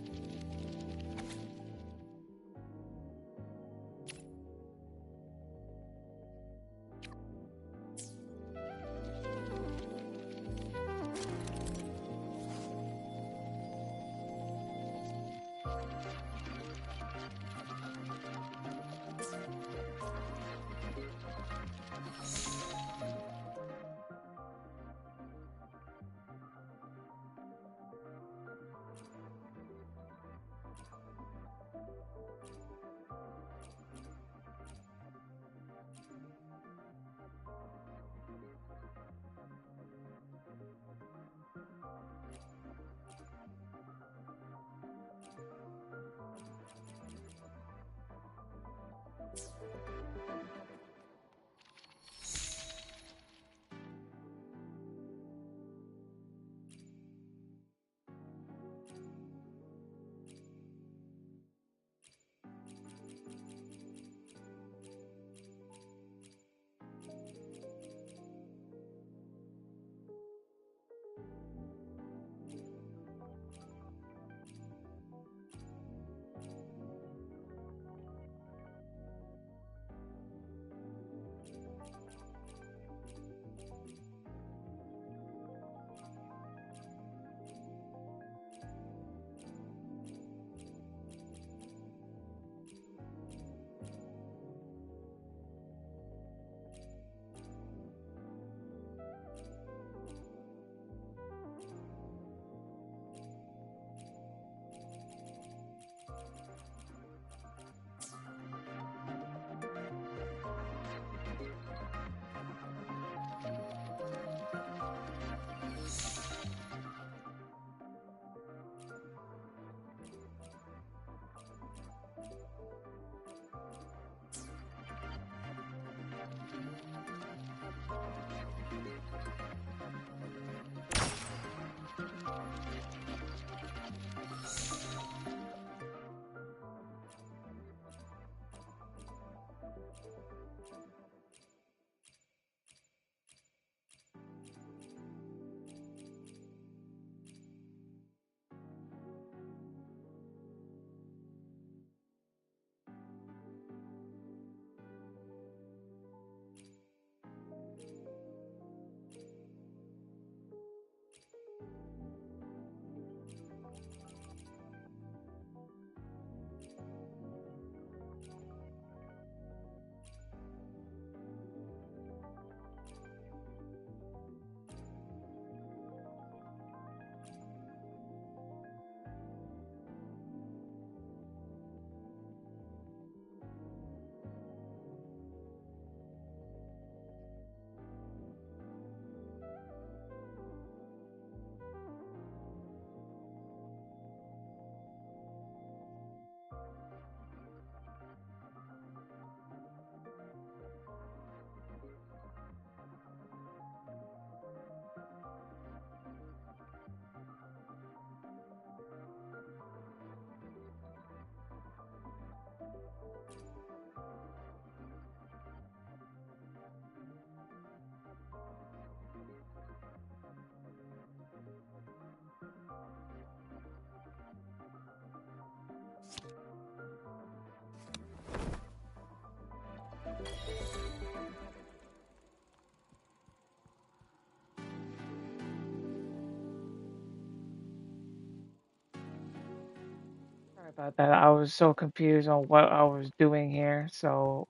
that I was so confused on what I was doing here. So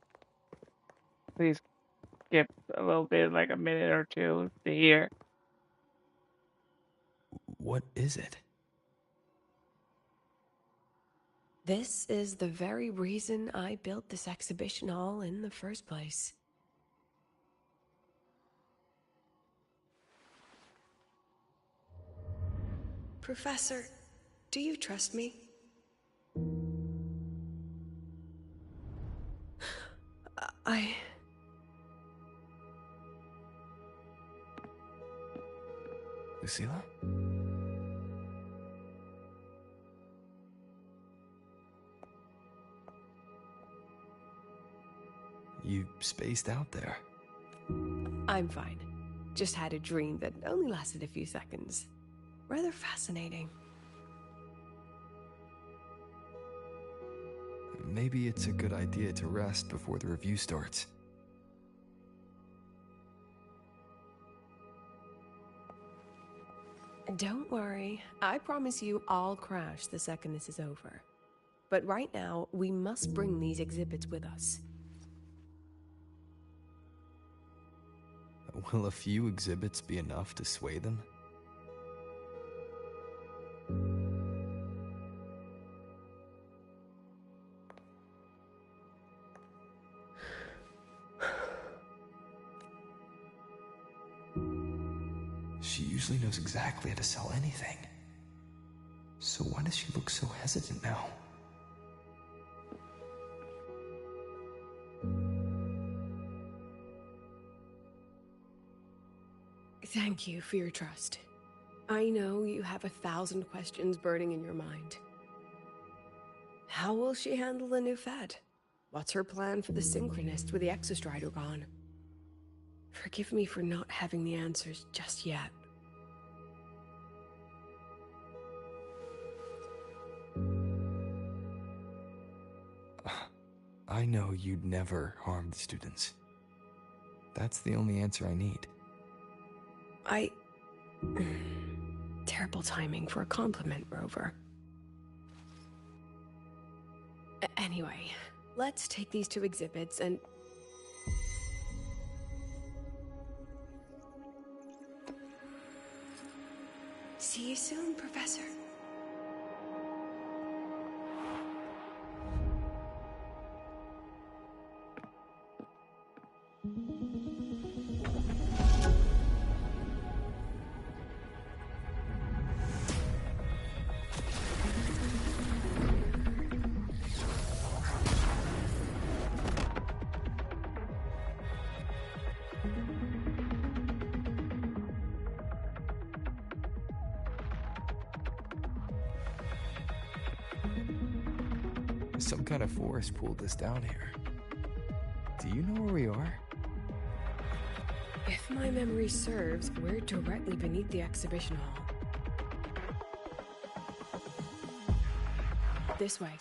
please skip a little bit, like a minute or two to hear. What is it? This is the very reason I built this exhibition hall in the first place. Professor, do you trust me? Lucilla? You spaced out there. I'm fine. Just had a dream that only lasted a few seconds. Rather fascinating. Maybe it's a good idea to rest before the review starts. Don't worry. I promise you I'll crash the second this is over. But right now, we must bring these exhibits with us. Will a few exhibits be enough to sway them? She usually knows exactly how to sell anything. So why does she look so hesitant now? Thank you for your trust. I know you have 1,000 questions burning in your mind. How will she handle the new Fed? What's her plan for the Synchronist with the Exostrider gone? Forgive me for not having the answers just yet. I know you'd never harm the students. That's the only answer I need. Terrible timing for a compliment, Rover. Anyway, let's take these 2 exhibits and... See you soon, Professor. Some kind of force pulled us down here. Do you know where we are? If my memory serves, we're directly beneath the exhibition hall. This way.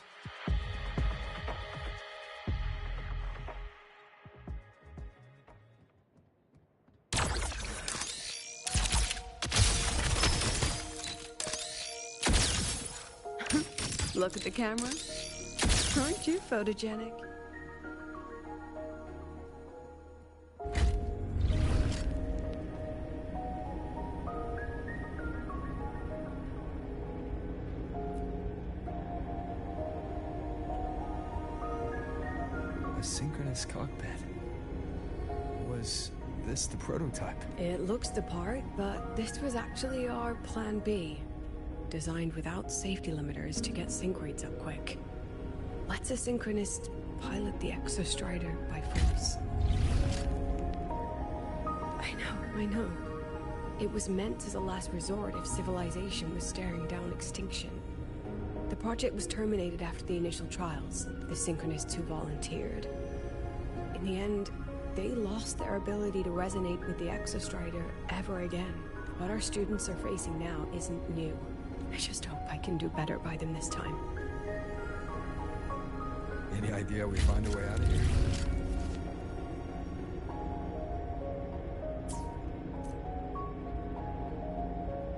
Look at the camera. Aren't you photogenic? A synchronous cockpit. Was this the prototype? It looks the part, but this was actually our plan B. Designed without safety limiters to get sync rates up quick. Let's a synchronist pilot the Exostrider by force. I know. It was meant as a last resort if civilization was staring down extinction. The project was terminated after the initial trials, the synchronists who volunteered. In the end, they lost their ability to resonate with the Exostrider ever again. What our students are facing now isn't new. I just hope I can do better by them this time. Any idea we find a way out of here?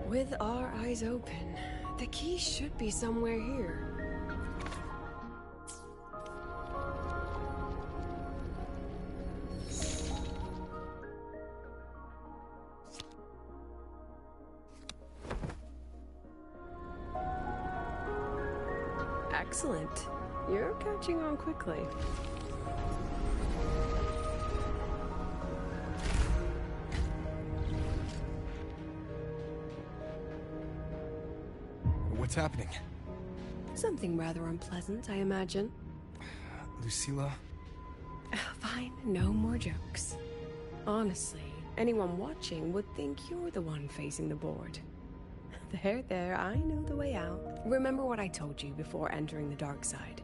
With our eyes open, the key should be somewhere here. Excellent. You're catching on quickly. What's happening? Something rather unpleasant, I imagine. Lucilla? Fine, no more jokes. Honestly, anyone watching would think you're the one facing the board. There, I know the way out. Remember what I told you before entering the dark side?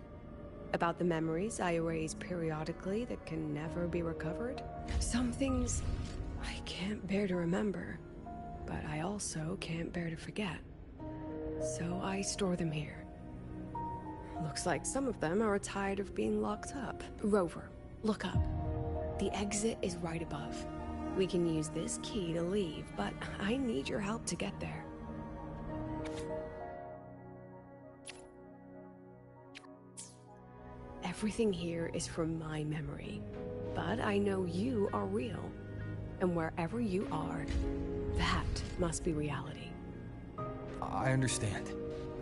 About the memories I erase periodically that can never be recovered? Some things I can't bear to remember, but I also can't bear to forget. So I store them here. Looks like some of them are tired of being locked up. Rover, look up. The exit is right above. We can use this key to leave, but I need your help to get there. Everything here is from my memory, but I know you are real. And wherever you are, that must be reality. I understand.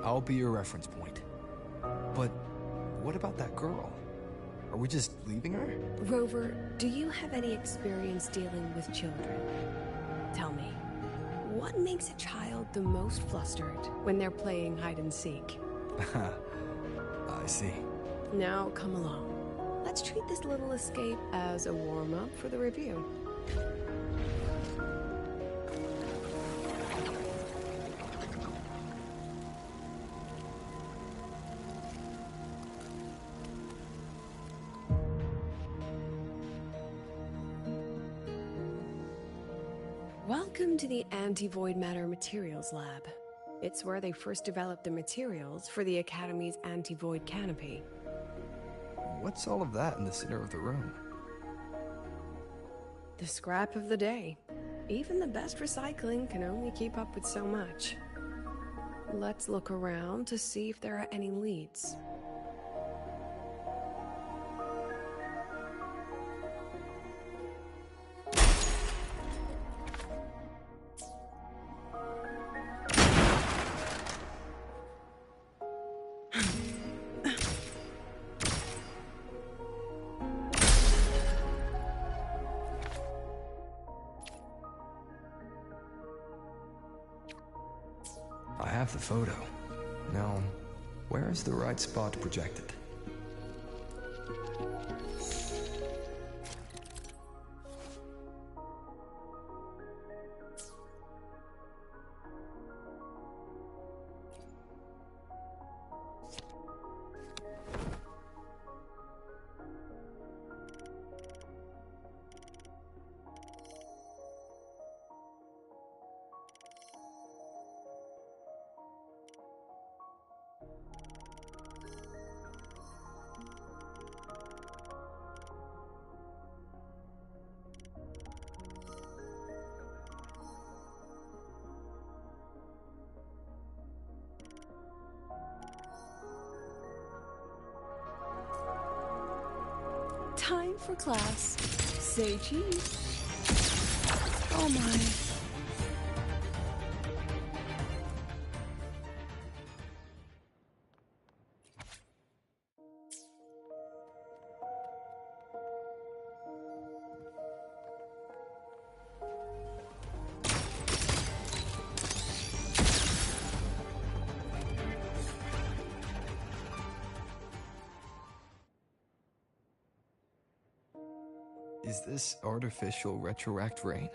I'll be your reference point. But what about that girl? Are we just leaving her? Rover, do you have any experience dealing with children? Tell me, what makes a child the most flustered when they're playing hide and seek? I see. Now, come along. Let's treat this little escape as a warm-up for the review. Welcome to the Anti-Void Matter Materials Lab. It's where they first developed the materials for the Academy's anti-void canopy. What's all of that in the center of the room? The scrap of the day. Even the best recycling can only keep up with so much. Let's look around to see if there are any leads. I have the photo. Now, where is the right spot projected? Time for class. Say cheese. Oh my. Is this artificial retroact rain?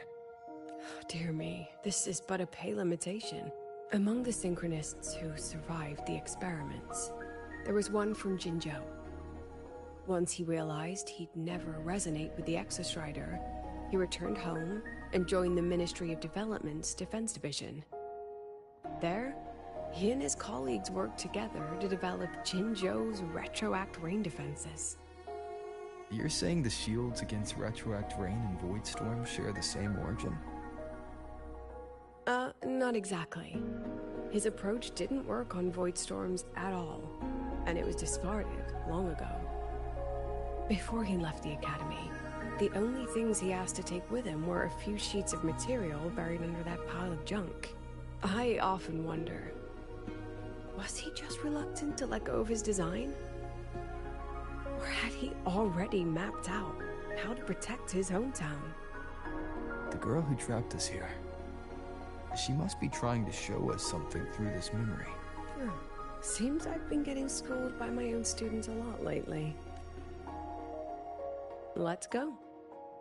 Dear me, this is but a pale imitation. Among the synchronists who survived the experiments, there was one from Jinzhou. Once he realized he'd never resonate with the Exostrider, he returned home and joined the Ministry of Development's Defense Division. There, he and his colleagues worked together to develop Jinzhou's retroact rain defenses. You're saying the shields against retroact rain and void storm share the same origin? Not exactly. His approach didn't work on void storms at all, and it was discarded long ago. Before he left the Academy, the only things he asked to take with him were a few sheets of material buried under that pile of junk. I often wonder, Was he just reluctant to let go of his design? Or had he already mapped out how to protect his hometown? The girl who trapped us here, she must be trying to show us something through this memory. Seems I've been getting schooled by my own students a lot lately. Let's go.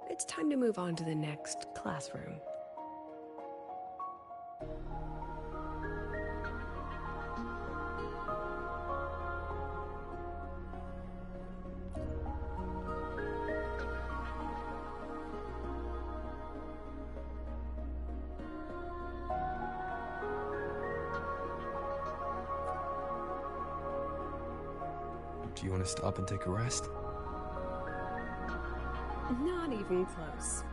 It's time to move on to the next classroom. Do you want to stop and take a rest? Not even close.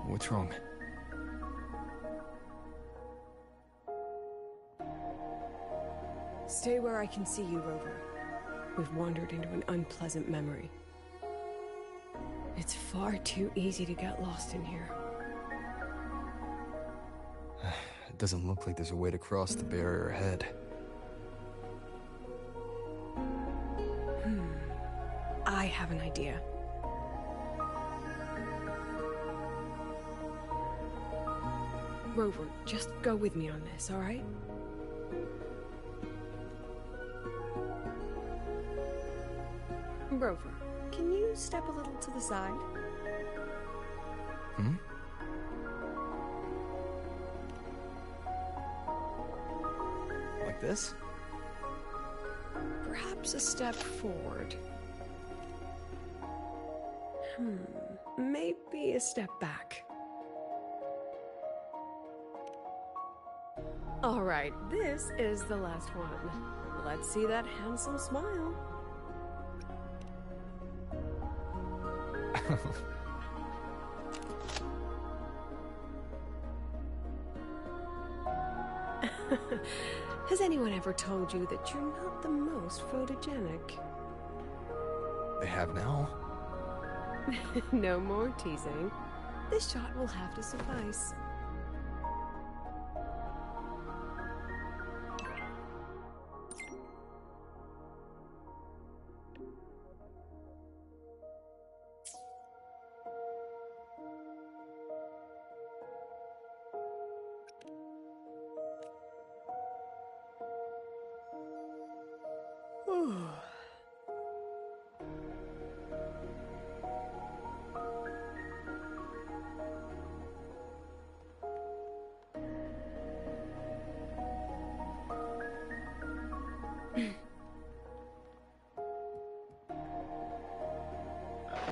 What's wrong? Stay where I can see you, Rover. We've wandered into an unpleasant memory. It's far too easy to get lost in here. It doesn't look like there's a way to cross the barrier ahead. I have an idea. Rover, just go with me on this, all right? Rover, can you step a little to the side? Like this? Perhaps a step forward. Maybe a step back. All right, this is the last one. Let's see that handsome smile. Has anyone ever told you that you're not the most photogenic? They have now? No more teasing. This shot will have to suffice.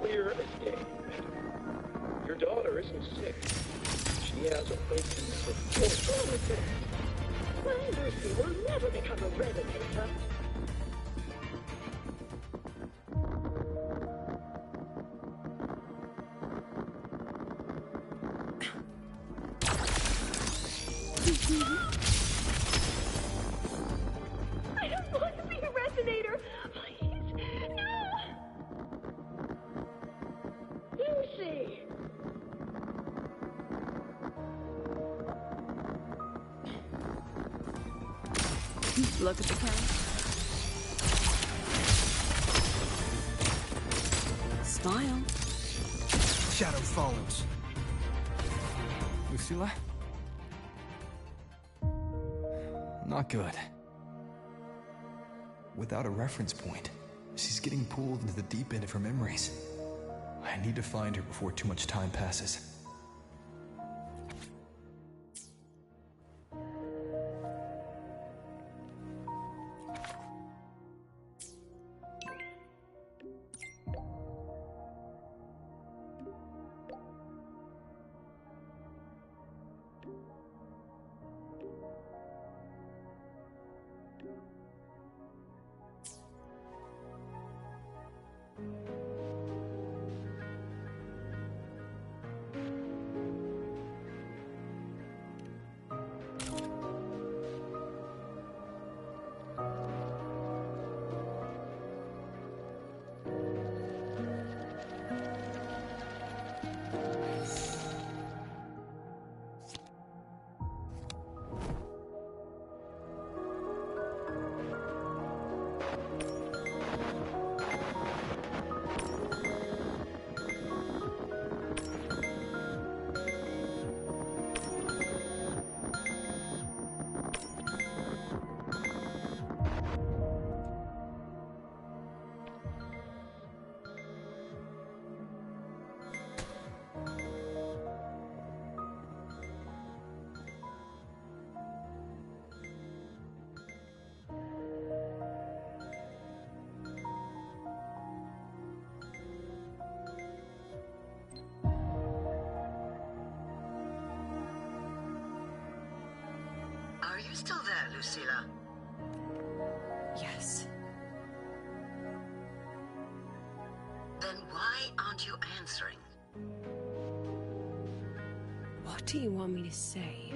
Clear as day. Your daughter isn't sick. She has a weakness of conformity. My Lucy will never become a reanimator. I don't want to be a resonator! Please, no! Lucy! Look at the cat. Smile. Shadow follows. Lucilla? Not good. Without a reference point, she's getting pulled into the deep end of her memories. I need to find her before too much time passes. Lucilla? Yes. Then why aren't you answering? What do you want me to say?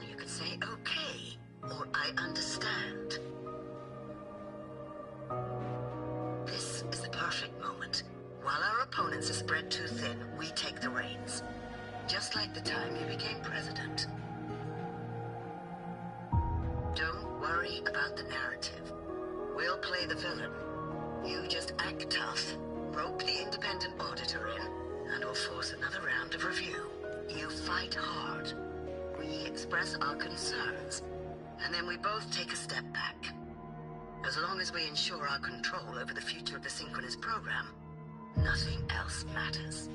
You could say okay, or I understand. This is the perfect moment. While our opponents are spread too thin, we take the reins. Just like the time you became president. Don't worry about the narrative. We'll play the villain. You just act tough, rope the independent auditor in, and we'll force another round of review. You fight hard. We express our concerns, and then we both take a step back. As long as we ensure our control over the future of the Synchronous program, nothing else matters.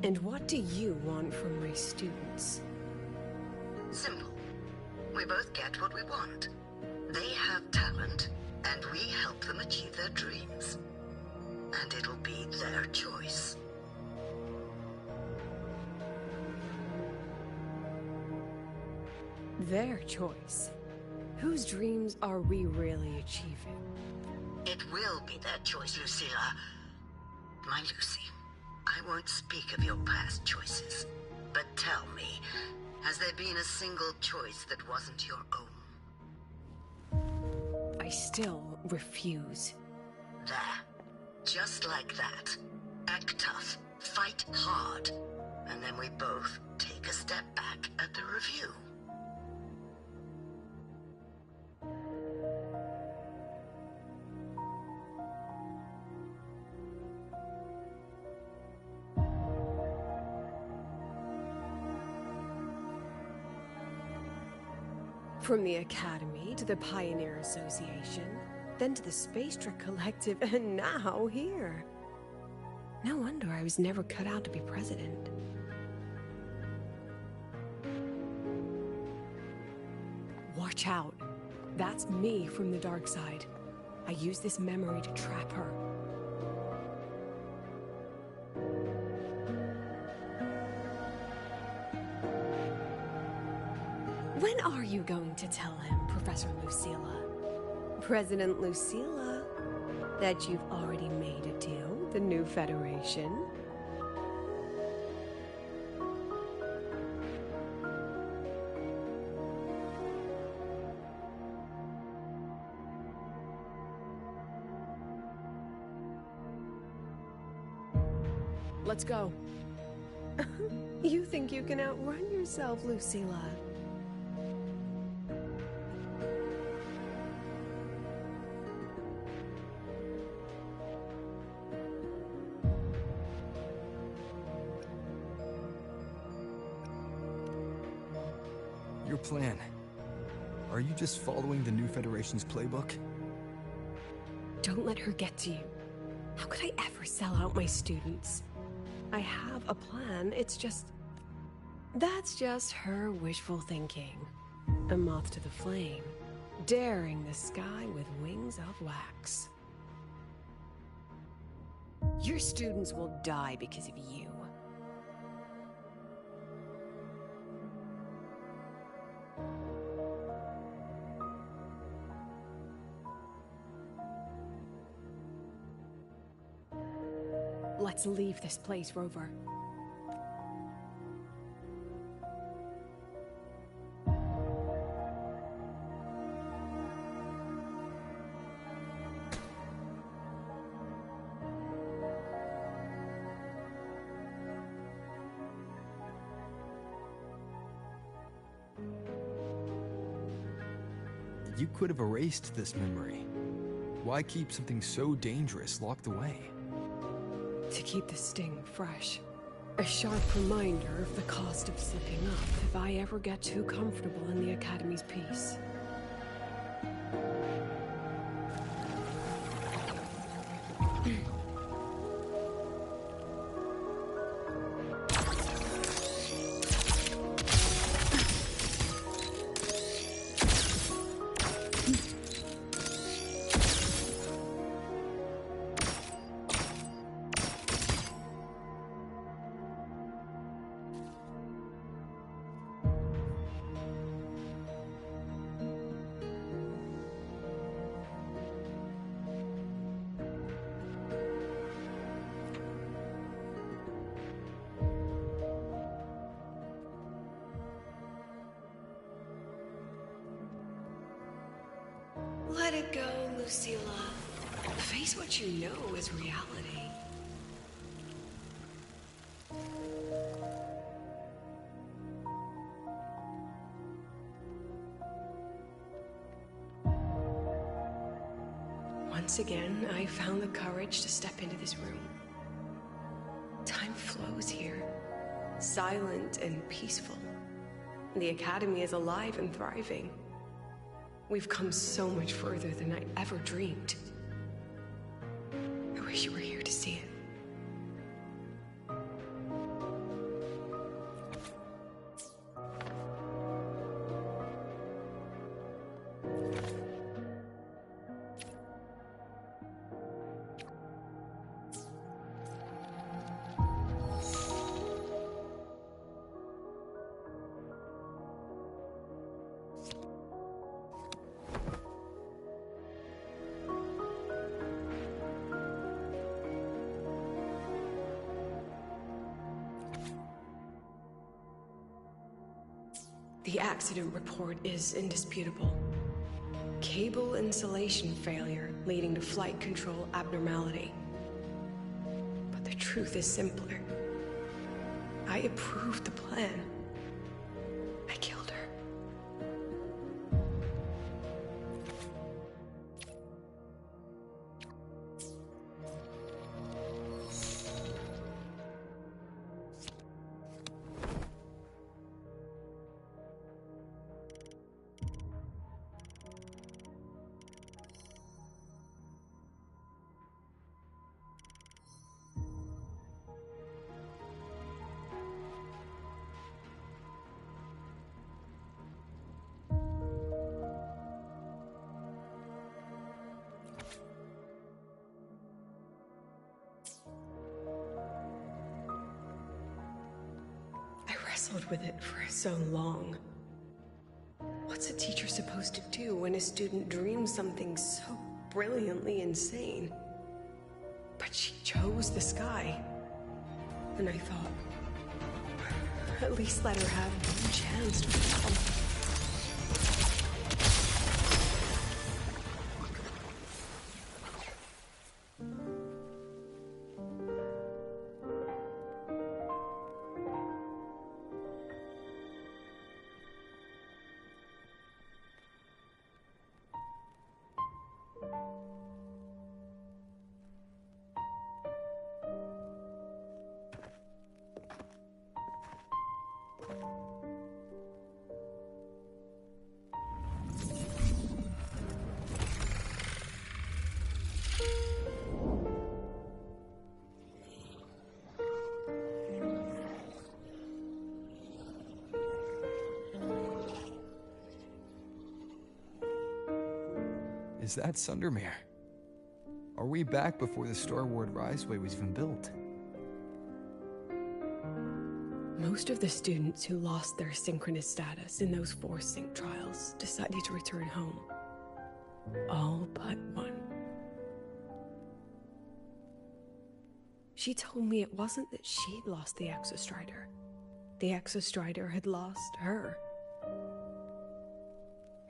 And what do you want from my students? Simple. We both get what we want. They have talent, and we help them achieve their dreams. And it'll be their choice. Their choice? Whose dreams are we really achieving? It will be their choice, Lucilla. My Lucy, I won't speak of your past choices. But tell me, has there been a single choice that wasn't your own? I still refuse. There. Just like that. Act tough, fight hard, and then we both take a step back at the review. From the Academy to the Pioneer Association, then to the Space Trek Collective, and now here. No wonder I was never cut out to be president. Watch out. That's me from the dark side. I use this memory to trap her. When are you going to tell him, Professor Lucilla? President Lucilla, that you've already made a deal with the new Federation? Let's go. You think you can outrun yourself, Lucilla? Your plan. Are you just following the new Federation's playbook? Don't let her get to you. How could I ever sell out my students? I have a plan, it's just... That's just her wishful thinking. A moth to the flame, daring the sky with wings of wax. Your students will die because of you. Let's leave this place, Rover. You could have erased this memory. Why keep something so dangerous locked away? To keep the sting fresh. A sharp reminder of the cost of slipping up if I ever get too comfortable in the Academy's peace. Let it go, Lucilla. Face what you know is reality. Once again, I found the courage to step into this room. Time flows here, silent and peaceful. The Academy is alive and thriving. We've come so much further than I ever dreamed. I wish you were here to see it. The accident report is indisputable. Cable insulation failure leading to flight control abnormality. But the truth is simpler. I approved the plan. I killed her. With it for so long. What's a teacher supposed to do when a student dreams something so brilliantly insane? But she chose the sky. And I thought, at least let her have one chance to become. Is that Sundermere? Are we back before the Starward Riseway was even built? Most of the students who lost their synchronous status in those 4 sync trials decided to return home. All but one. She told me it wasn't that she'd lost the Exostrider. The Exostrider had lost her.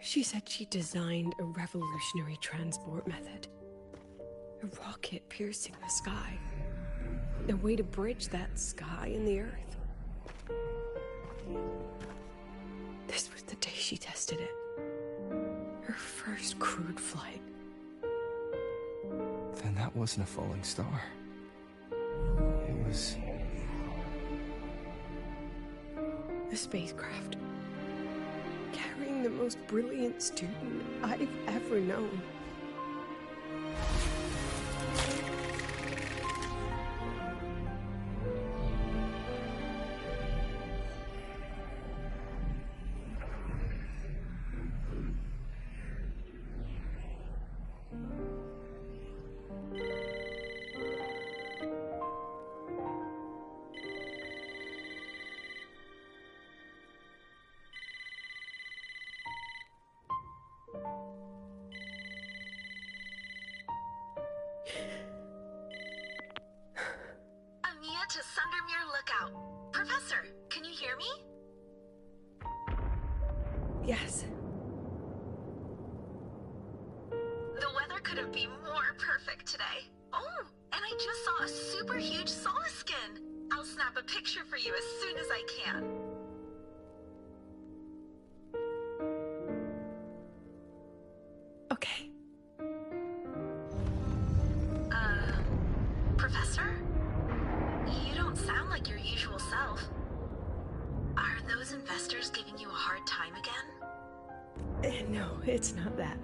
She said she designed a revolutionary transport method. A rocket piercing the sky. A way to bridge that sky and the Earth. This was the day she tested it. Her first crewed flight. Then that wasn't a falling star. It was... a spacecraft. Carrying the most brilliant student I've ever known. To Sundermere Lookout. Professor, can you hear me? Yes. couldn't be more perfect today. Oh, and I just saw a super huge Solace skin. I'll snap a picture for you as soon as I can. Okay. Professor? You don't sound like your usual self. Are those investors giving you a hard time again? No, it's not that.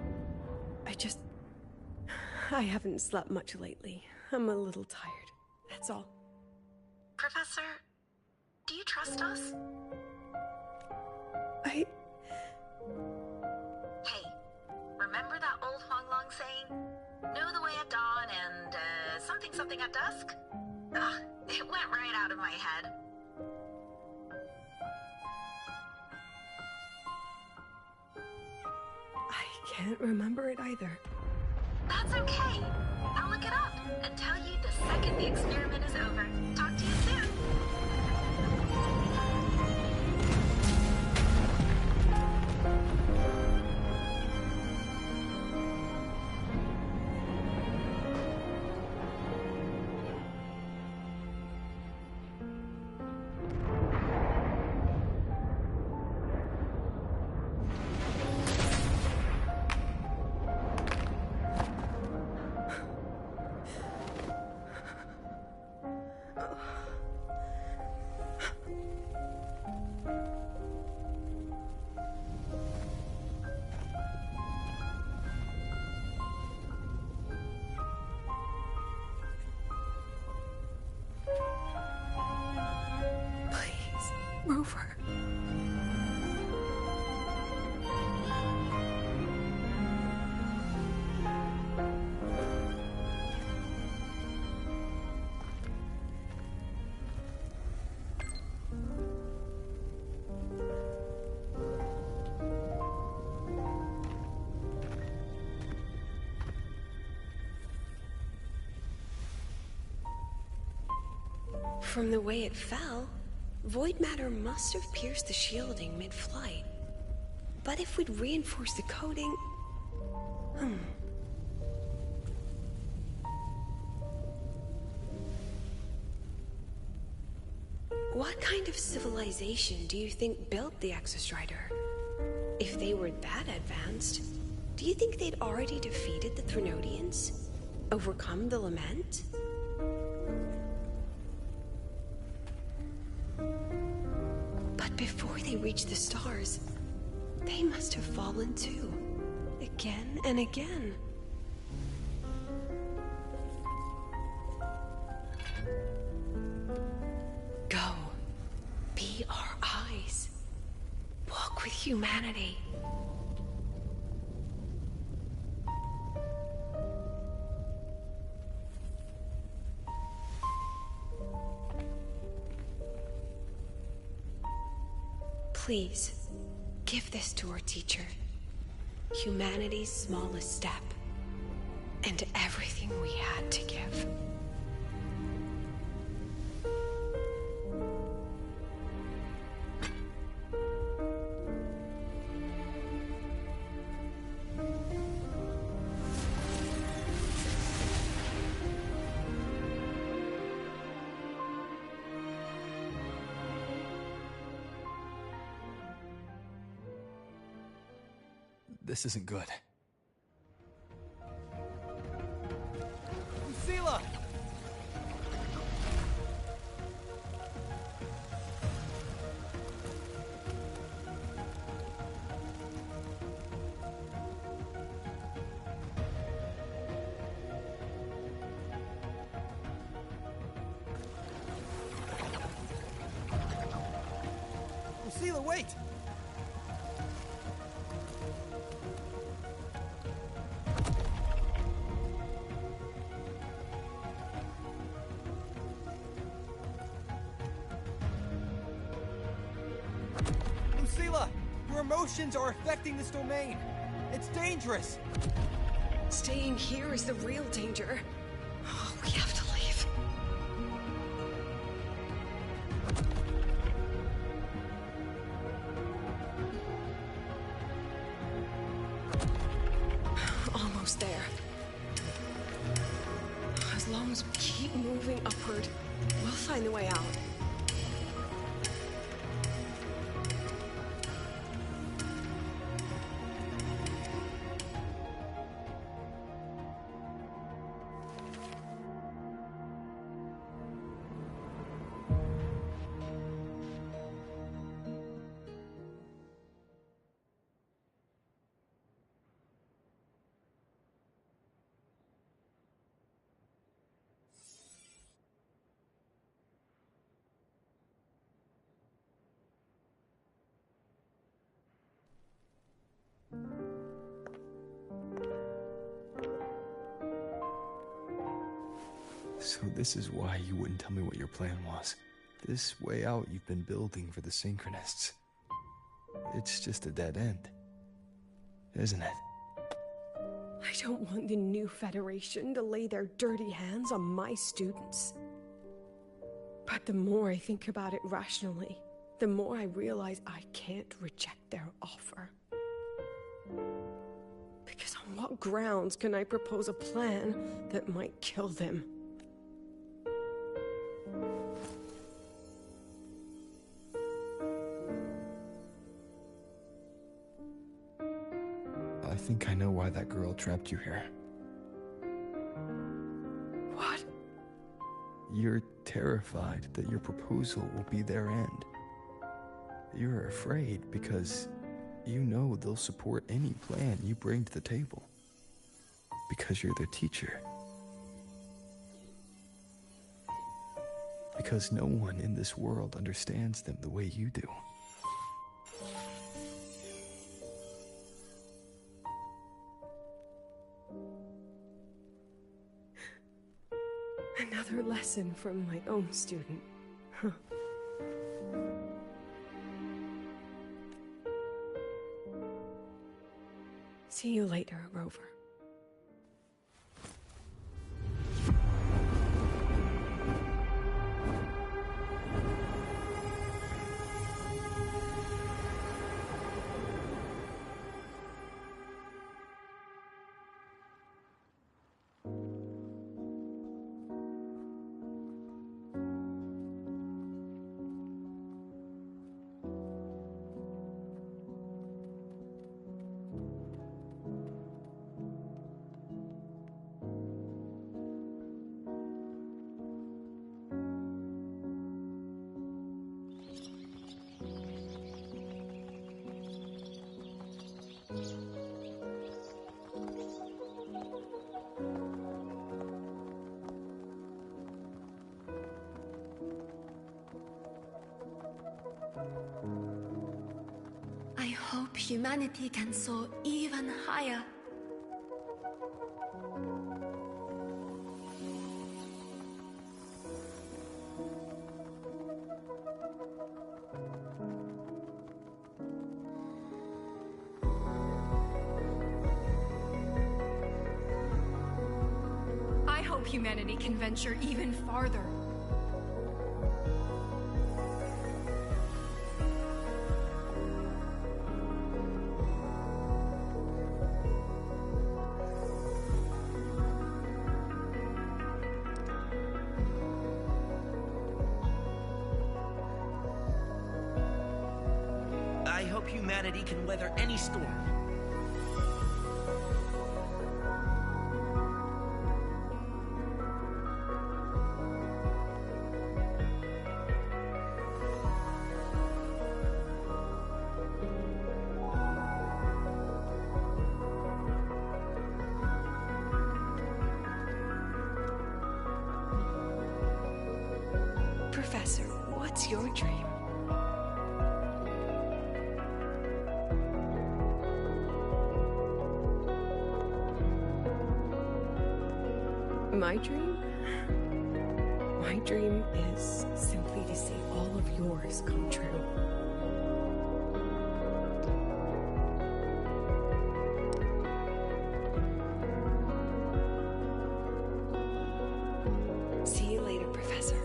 I haven't slept much lately. I'm a little tired. That's all. Professor, do you trust us? Hey, remember that old Huanglong saying? Know the way at dawn and, something at dusk? Ugh, it went right out of my head. I can't remember it either. That's okay. I'll look it up and tell you the second the experiment is over. Talk to you soon. Rover. From the way it fell, void matter must have pierced the shielding mid-flight. But if we'd reinforced the coating... What kind of civilization do you think built the Exostrider? If they were that advanced, do you think they'd already defeated the Threnodians? Overcome the Lament? But before they reached the stars, they must have fallen too. Again and again. Go. Be our eyes. Walk with humanity. Please, give this to our teacher. Humanity's smallest step, and everything we had to give. This isn't good. Lucila! Lucila, wait! Lucila, your emotions are affecting this domain. It's dangerous. Staying here is the real danger. Oh, we have to leave. Almost there. moving upward. We'll find the way out. So this is why you wouldn't tell me what your plan was. This way out you've been building for the Synchronists. It's just a dead end, isn't it? I don't want the new Federation to lay their dirty hands on my students. But the more I think about it rationally, the more I realize I can't reject their offer. Because on what grounds can I propose a plan that might kill them? I think I know why that girl trapped you here. What? You're terrified that your proposal will be their end. You're afraid because you know they'll support any plan you bring to the table. Because you're their teacher. Because no one in this world understands them the way you do. Another lesson from my own student. Huh. See you later, Rover. I hope humanity can soar even higher. I hope humanity can venture even farther. I hope humanity can weather any storm. Professor, what's your dream? My dream? My dream is simply to see all of yours come true. See you later, Professor.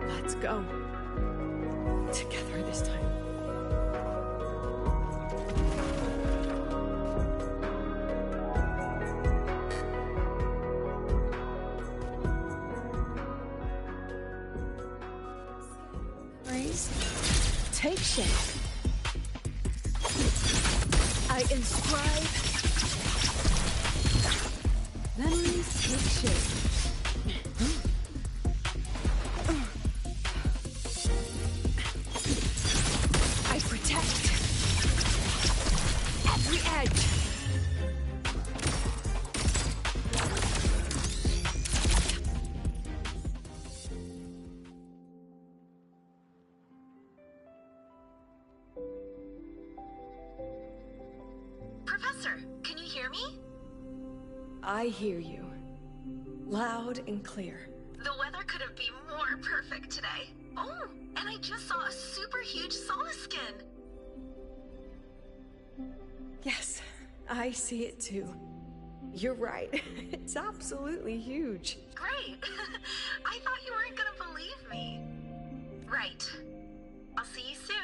Let's go. together this time. Take shape. I inscribe. Memories take shape. I protect every edge. Professor, can you hear me? I hear you. Loud and clear. The weather couldn't be more perfect today. Oh, and I just saw a super huge solar skin. Yes, I see it too. You're right. It's absolutely huge. Great. I thought you weren't gonna believe me. Right. I'll see you soon.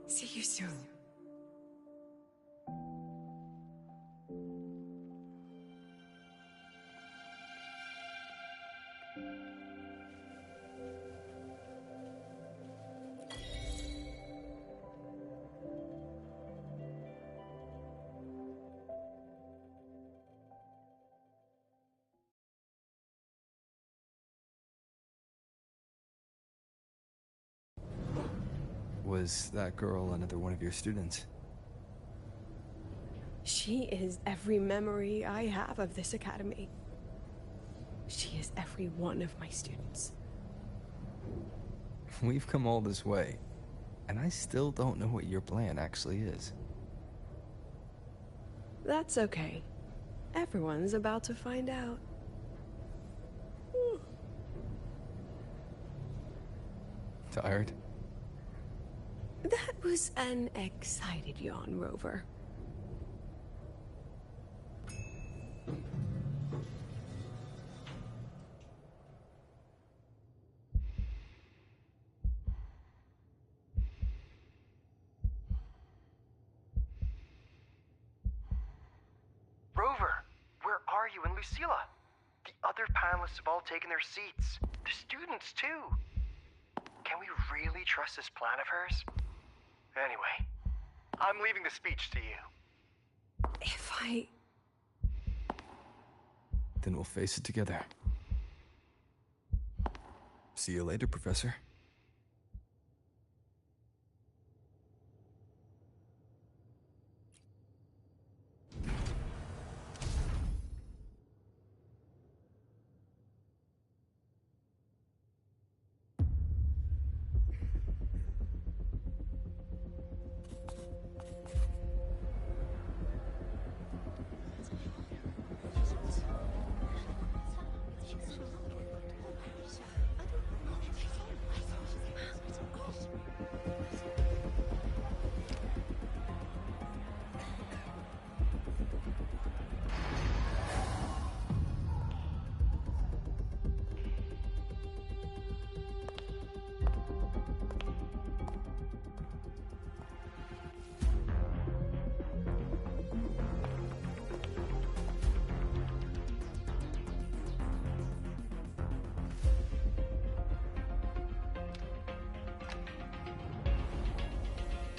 See you soon. Was that girl another one of your students? She is every memory I have of this academy. She is every one of my students. We've come all this way, and I still don't know what your plan actually is. That's okay. Everyone's about to find out. Tired? That was an excited yawn, Rover. Rover, where are you and Lucilla? The other panelists have all taken their seats. The students, too. Can we really trust this plan of hers? Anyway, I'm leaving the speech to you. If I... Then we'll face it together. See you later, Professor.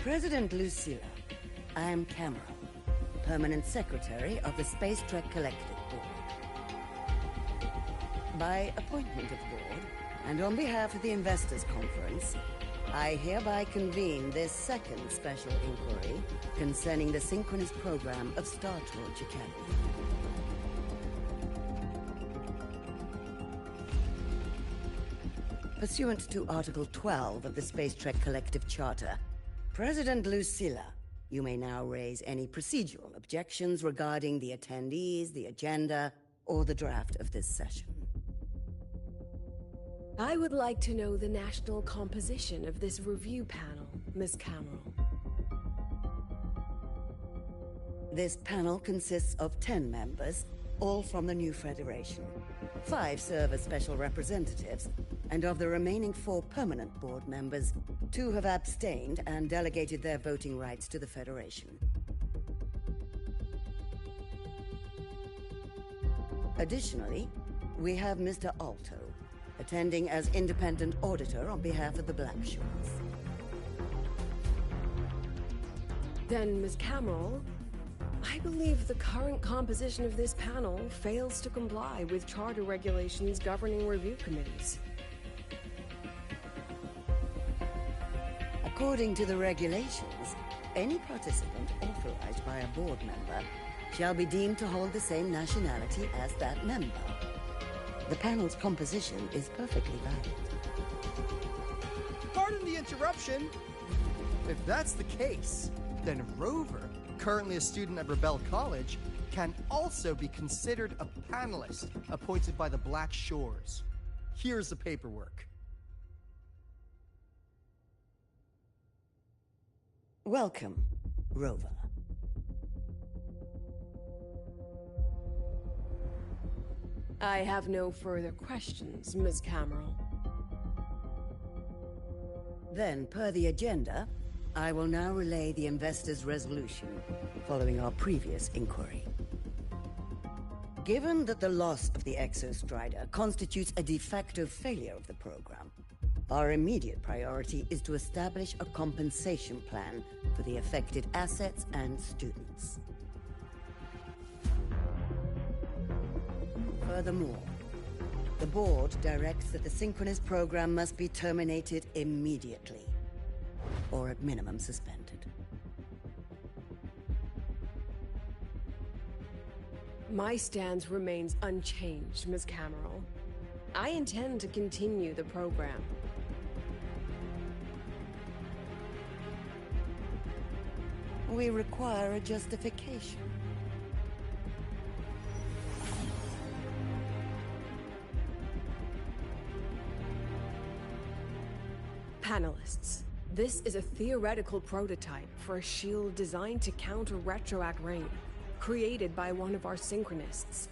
President Lucilla, I am Cameron, Permanent Secretary of the Space Trek Collective Board. By appointment of the board, and on behalf of the Investors Conference, I hereby convene this second special inquiry concerning the synchronous program of Star Torch Academy. Pursuant to Article 12 of the Space Trek Collective Charter, President Lucilla, you may now raise any procedural objections regarding the attendees, the agenda, or the draft of this session. I would like to know the national composition of this review panel, Ms. Cameron. This panel consists of 10 members, all from the new Federation. 5 serve as special representatives, and of the remaining 4 permanent board members, 2 have abstained and delegated their voting rights to the Federation. Additionally, we have Mr. Alto, attending as independent auditor on behalf of the Blackshores. Then, Ms. Cameron, I believe the current composition of this panel fails to comply with charter regulations governing review committees. According to the regulations, any participant authorized by a board member shall be deemed to hold the same nationality as that member. The panel's composition is perfectly valid. Pardon the interruption. If that's the case, then Rover, currently a student at Rebel College, can also be considered a panelist appointed by the Black Shores. Here's the paperwork. Welcome, Rover. I have no further questions, Ms. Cameron. Then, per the agenda, I will now relay the investors' resolution, following our previous inquiry. Given that the loss of the Exostrider constitutes a de facto failure of the program, our immediate priority is to establish a compensation plan for the affected assets and students. Furthermore, the board directs that the Synchronous program must be terminated immediately, or at minimum suspended. My stance remains unchanged, Ms. Cameron. I intend to continue the program. We require a justification. Panelists, this is a theoretical prototype for a shield designed to counter retroact rain, created by one of our synchronists.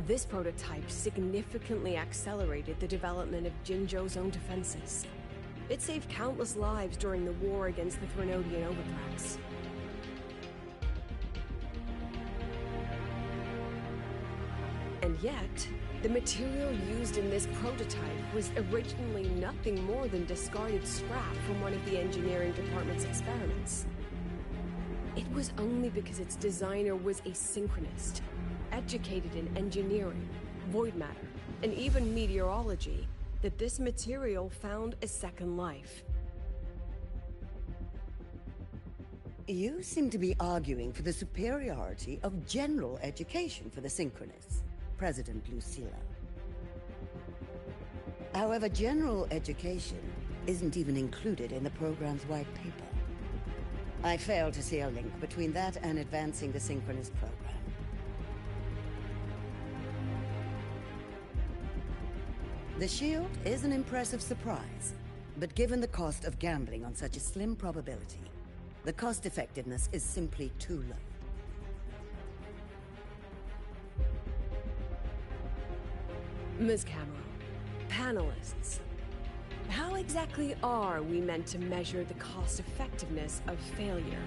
This prototype significantly accelerated the development of Jinzhou's own defenses. It saved countless lives during the war against the Threnodian Overthrax. And yet, the material used in this prototype was originally nothing more than discarded scrap from one of the engineering department's experiments. It was only because its designer was a synchronist, educated in engineering, void matter, and even meteorology, that this material found a second life. You seem to be arguing for the superiority of general education for the Synchronists, President Lucilla. However, general education isn't even included in the program's white paper. I fail to see a link between that and advancing the Synchronist program. The shield is an impressive surprise, but given the cost of gambling on such a slim probability, the cost-effectiveness is simply too low. Ms. Cameron, panelists, how exactly are we meant to measure the cost-effectiveness of failure?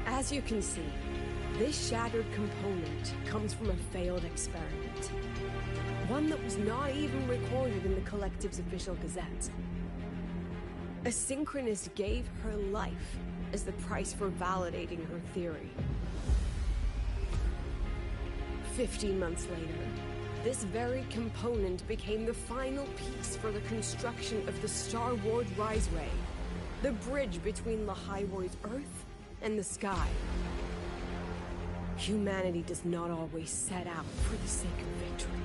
As you can see, this shattered component comes from a failed experiment. One that was not even recorded in the Collective's official gazette. A synchronist gave her life as the price for validating her theory. 15 months later, this very component became the final piece for the construction of the Star Ward Rise Ray, the bridge between Lahaiwoi's Earth and the sky. Humanity does not always set out for the sake of victory,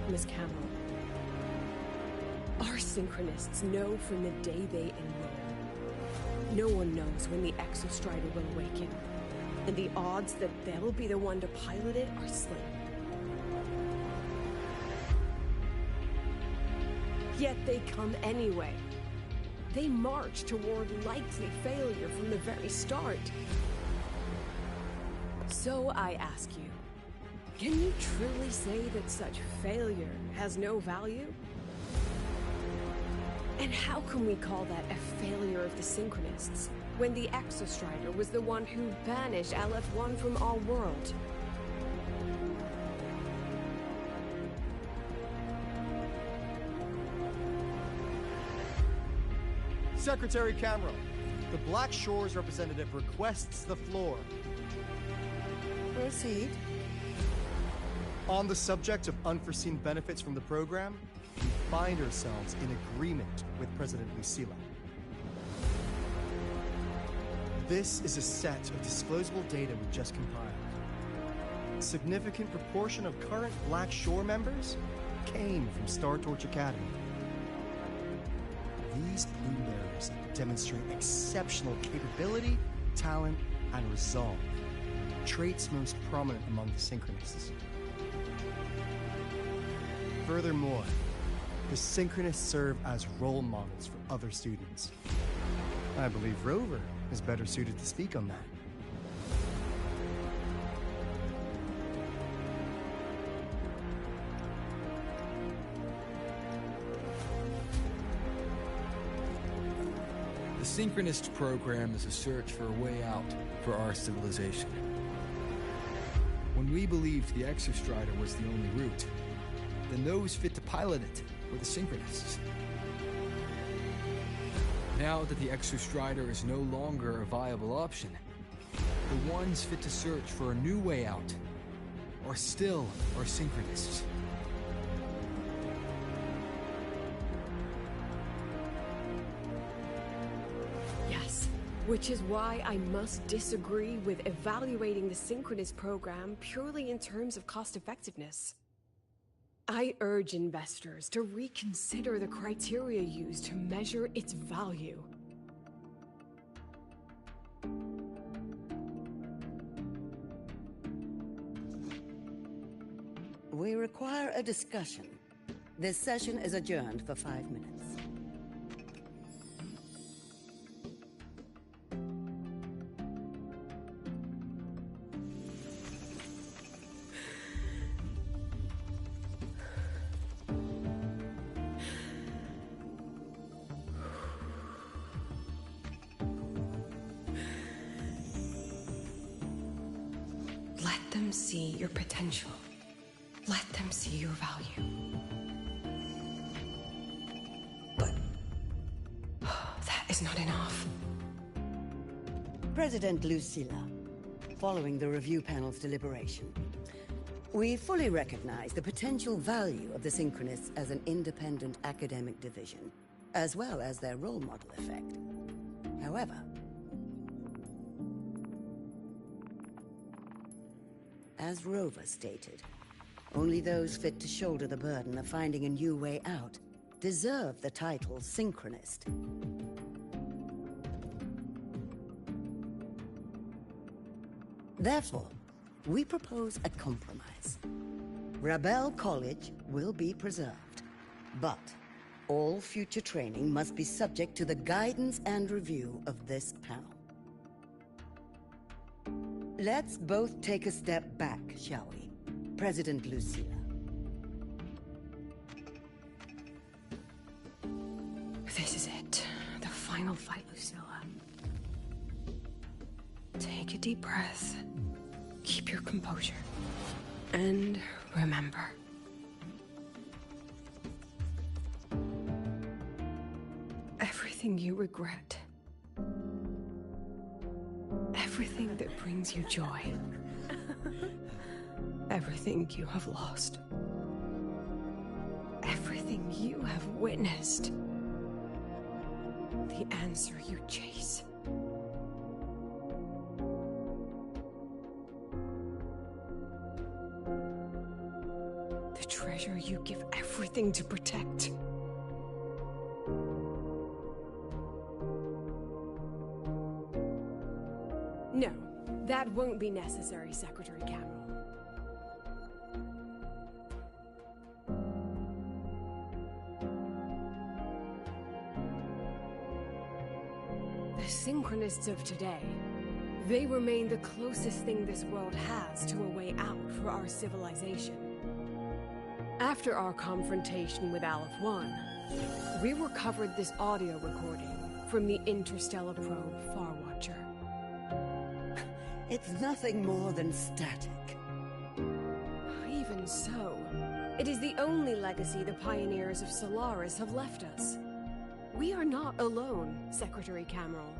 Ms. Cameron. Our synchronists know from the day they enroll. No one knows when the Exostrider will awaken, and the odds that they'll be the one to pilot it are slim. Yet they come anyway. They march toward likely failure from the very start. So I ask you, can you truly say that such failure has no value? And how can we call that a failure of the Synchronists, when the Exostrider was the one who banished LF1 from our world? Secretary Camero, the Black Shores representative requests the floor. Proceed. On the subject of unforeseen benefits from the program, we find ourselves in agreement with President Lucilla. This is a set of disclosable data we just compiled. A significant proportion of current Black Shore members came from Star Torch Academy. These Plume Bearers demonstrate exceptional capability, talent, and resolve, traits most prominent among the Synchronists. Furthermore, the Synchronists serve as role models for other students. I believe Rover is better suited to speak on that. The Synchronist program is a search for a way out for our civilization. When we believed the Exostrider was the only route, then those fit to pilot it were the Synchronists. Now that the Exostrider is no longer a viable option, the ones fit to search for a new way out are still our Synchronists. Yes, which is why I must disagree with evaluating the Synchronist program purely in terms of cost-effectiveness. I urge investors to reconsider the criteria used to measure its value. We require a discussion. This session is adjourned for 5 minutes. Let them see your potential. Let them see your value. But that is not enough. President Lucilla, following the review panel's deliberation, we fully recognize the potential value of the Synchronists as an independent academic division, as well as their role model effect. However, as Rover stated, only those fit to shoulder the burden of finding a new way out deserve the title Synchronist. Therefore, we propose a compromise. Rebel College will be preserved, but all future training must be subject to the guidance and review of this panel. Let's both take a step back, shall we? President Lucilla. This is it. The final fight, Lucilla. Take a deep breath. Keep your composure. And remember. Everything you regret. Everything that brings you joy. Everything you have lost. Everything you have witnessed. The answer you chase. The treasure you give everything to protect. No, that won't be necessary, Secretary Camero. Synchronists of today, they remain the closest thing this world has to a way out for our civilization. After our confrontation with Aleph 1, we recovered this audio recording from the interstellar probe Farwatcher. It's nothing more than static. Even so, it is the only legacy the pioneers of Solaris have left us. We are not alone, Secretary Cameron.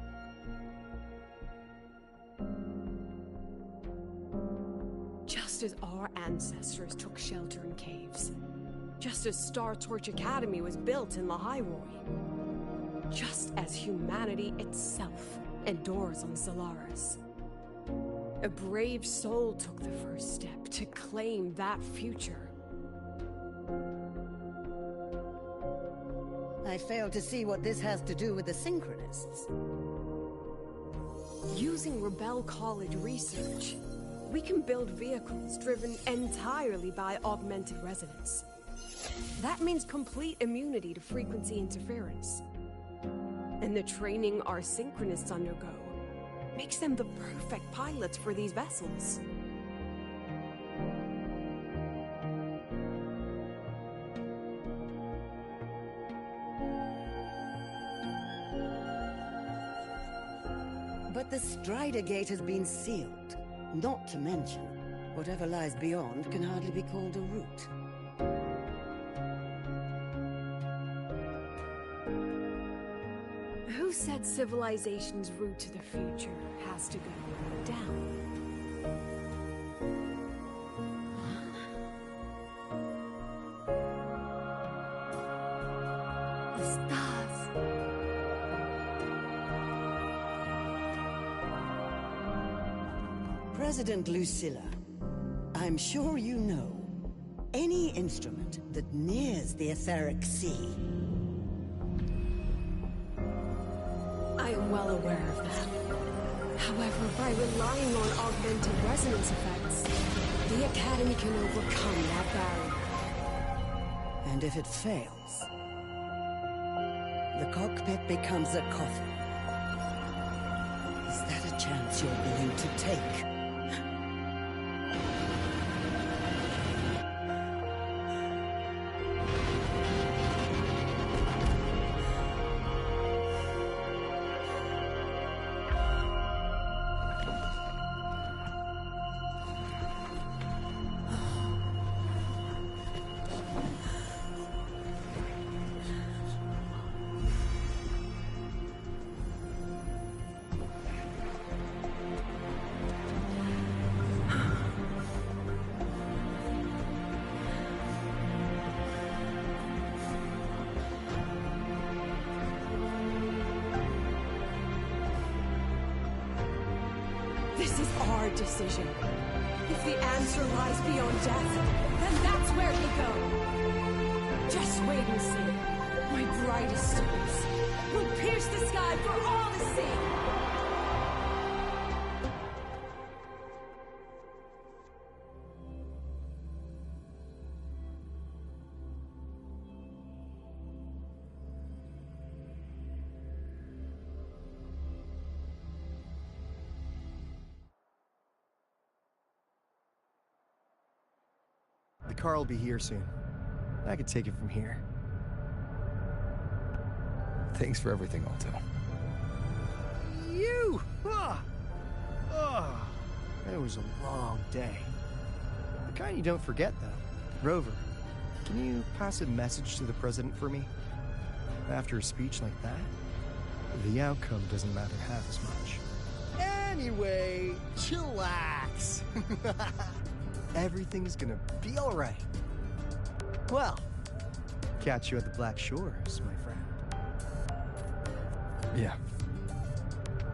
Just as our ancestors took shelter in caves, just as Star Torch Academy was built in Lahairoi, just as humanity itself endures on Solaris, a brave soul took the first step to claim that future. I fail to see what this has to do with the Synchronists. Using Rebel College research, we can build vehicles driven entirely by augmented resonance. That means complete immunity to frequency interference. And the training our Synchronists undergo makes them the perfect pilots for these vessels. But the Strider Gate has been sealed. Not to mention, whatever lies beyond can hardly be called a route. Who said civilization's route to the future has to go down? The stars. President Lucilla, I'm sure you know, any instrument that nears the etheric sea. I am well aware of that. However, by relying on augmented resonance effects, the Academy can overcome that barrier. And if it fails, the cockpit becomes a coffin. Is that a chance you're willing to take? This is our decision. If the answer lies beyond death, then that's where we go. Just wait and see. My brightest stars will pierce the sky for all to see. The car will be here soon. I can take it from here. Thanks for everything, Alto. You! It was a long day. The kind you don't forget, though. Rover, can you pass a message to the president for me? After a speech like that, the outcome doesn't matter half as much. Anyway, chillax. Everything's gonna be alright. Well, catch you at the Black Shores, my friend. Yeah.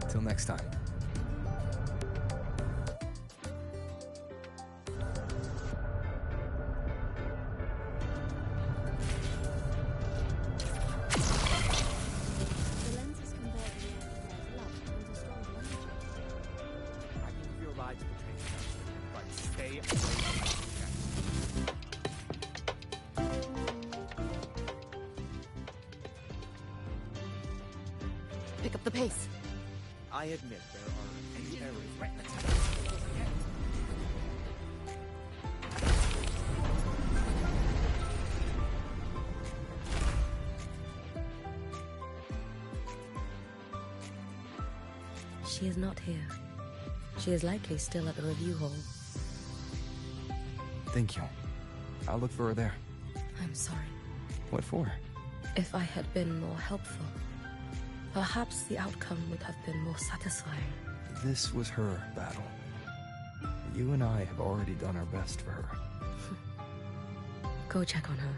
Till next time. Pick up the pace. I admit there are a few errors. She is not here. She is likely still at the review hall. Thank you. I'll look for her there. I'm sorry. What for? If I had been more helpful, perhaps the outcome would have been more satisfying. This was her battle. You and I have already done our best for her. Go check on her.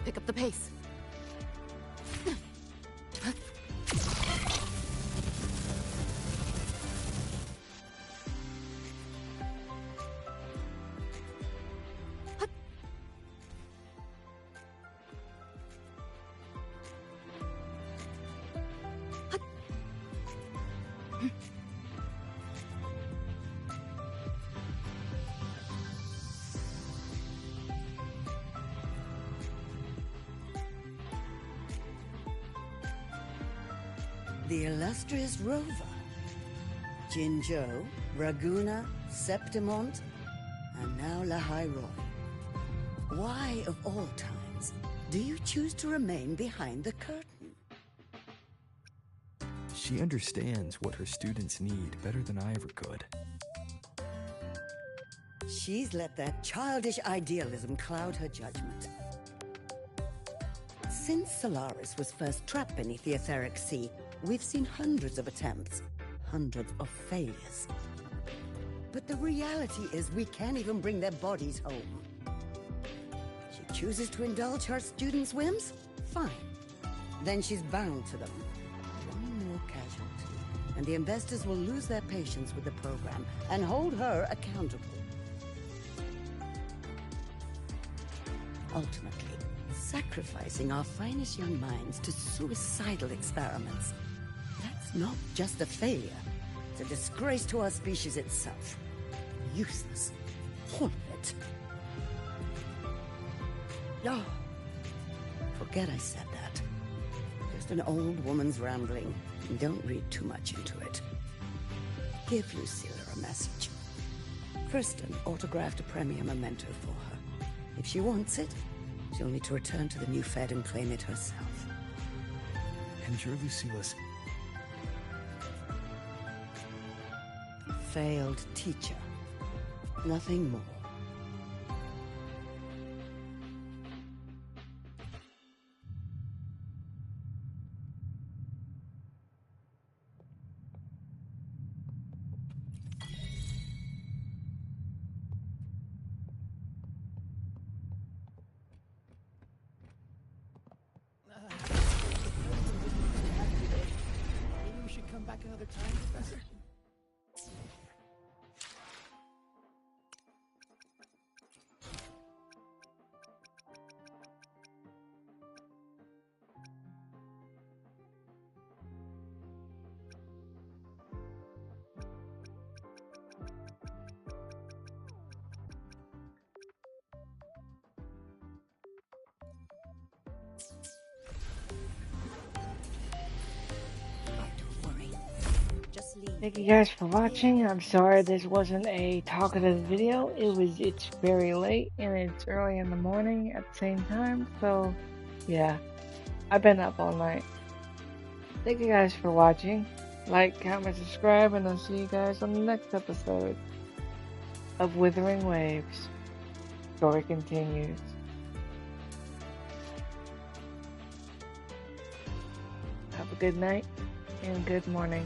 Pick up the pace. The illustrious Rover. Jinzhou, Raguna, Septimont, and now Lahai Roy. Why, of all times, do you choose to remain behind the curtain? She understands what her students need better than I ever could. She's let that childish idealism cloud her judgment. Since Solaris was first trapped beneath the etheric sea, we've seen hundreds of attempts, hundreds of failures. But the reality is we can't even bring their bodies home. She chooses to indulge her students' whims? Fine. Then she's bound to them. One more casualty, and the investors will lose their patience with the program and hold her accountable. Ultimately, sacrificing our finest young minds to suicidal experiments. That's not just a failure. It's a disgrace to our species itself. Useless. All of it. Oh, forget I said that. Just an old woman's rambling. Don't read too much into it. Give Lucilla a message. Kristen autographed a premier memento for her. If she wants it, she'll need to return to the new Fed and claim it herself. And you're Lucilla's... failed teacher. Nothing more. Maybe we should come back another time, Professor? Thank you guys for watching. I'm sorry this wasn't a talkative video. It's very late and it's early in the morning at the same time. So yeah, I've been up all night. Thank you guys for watching. Like, comment, subscribe, and I'll see you guys on the next episode of Wuthering Waves. Story continues. Have a good night and good morning.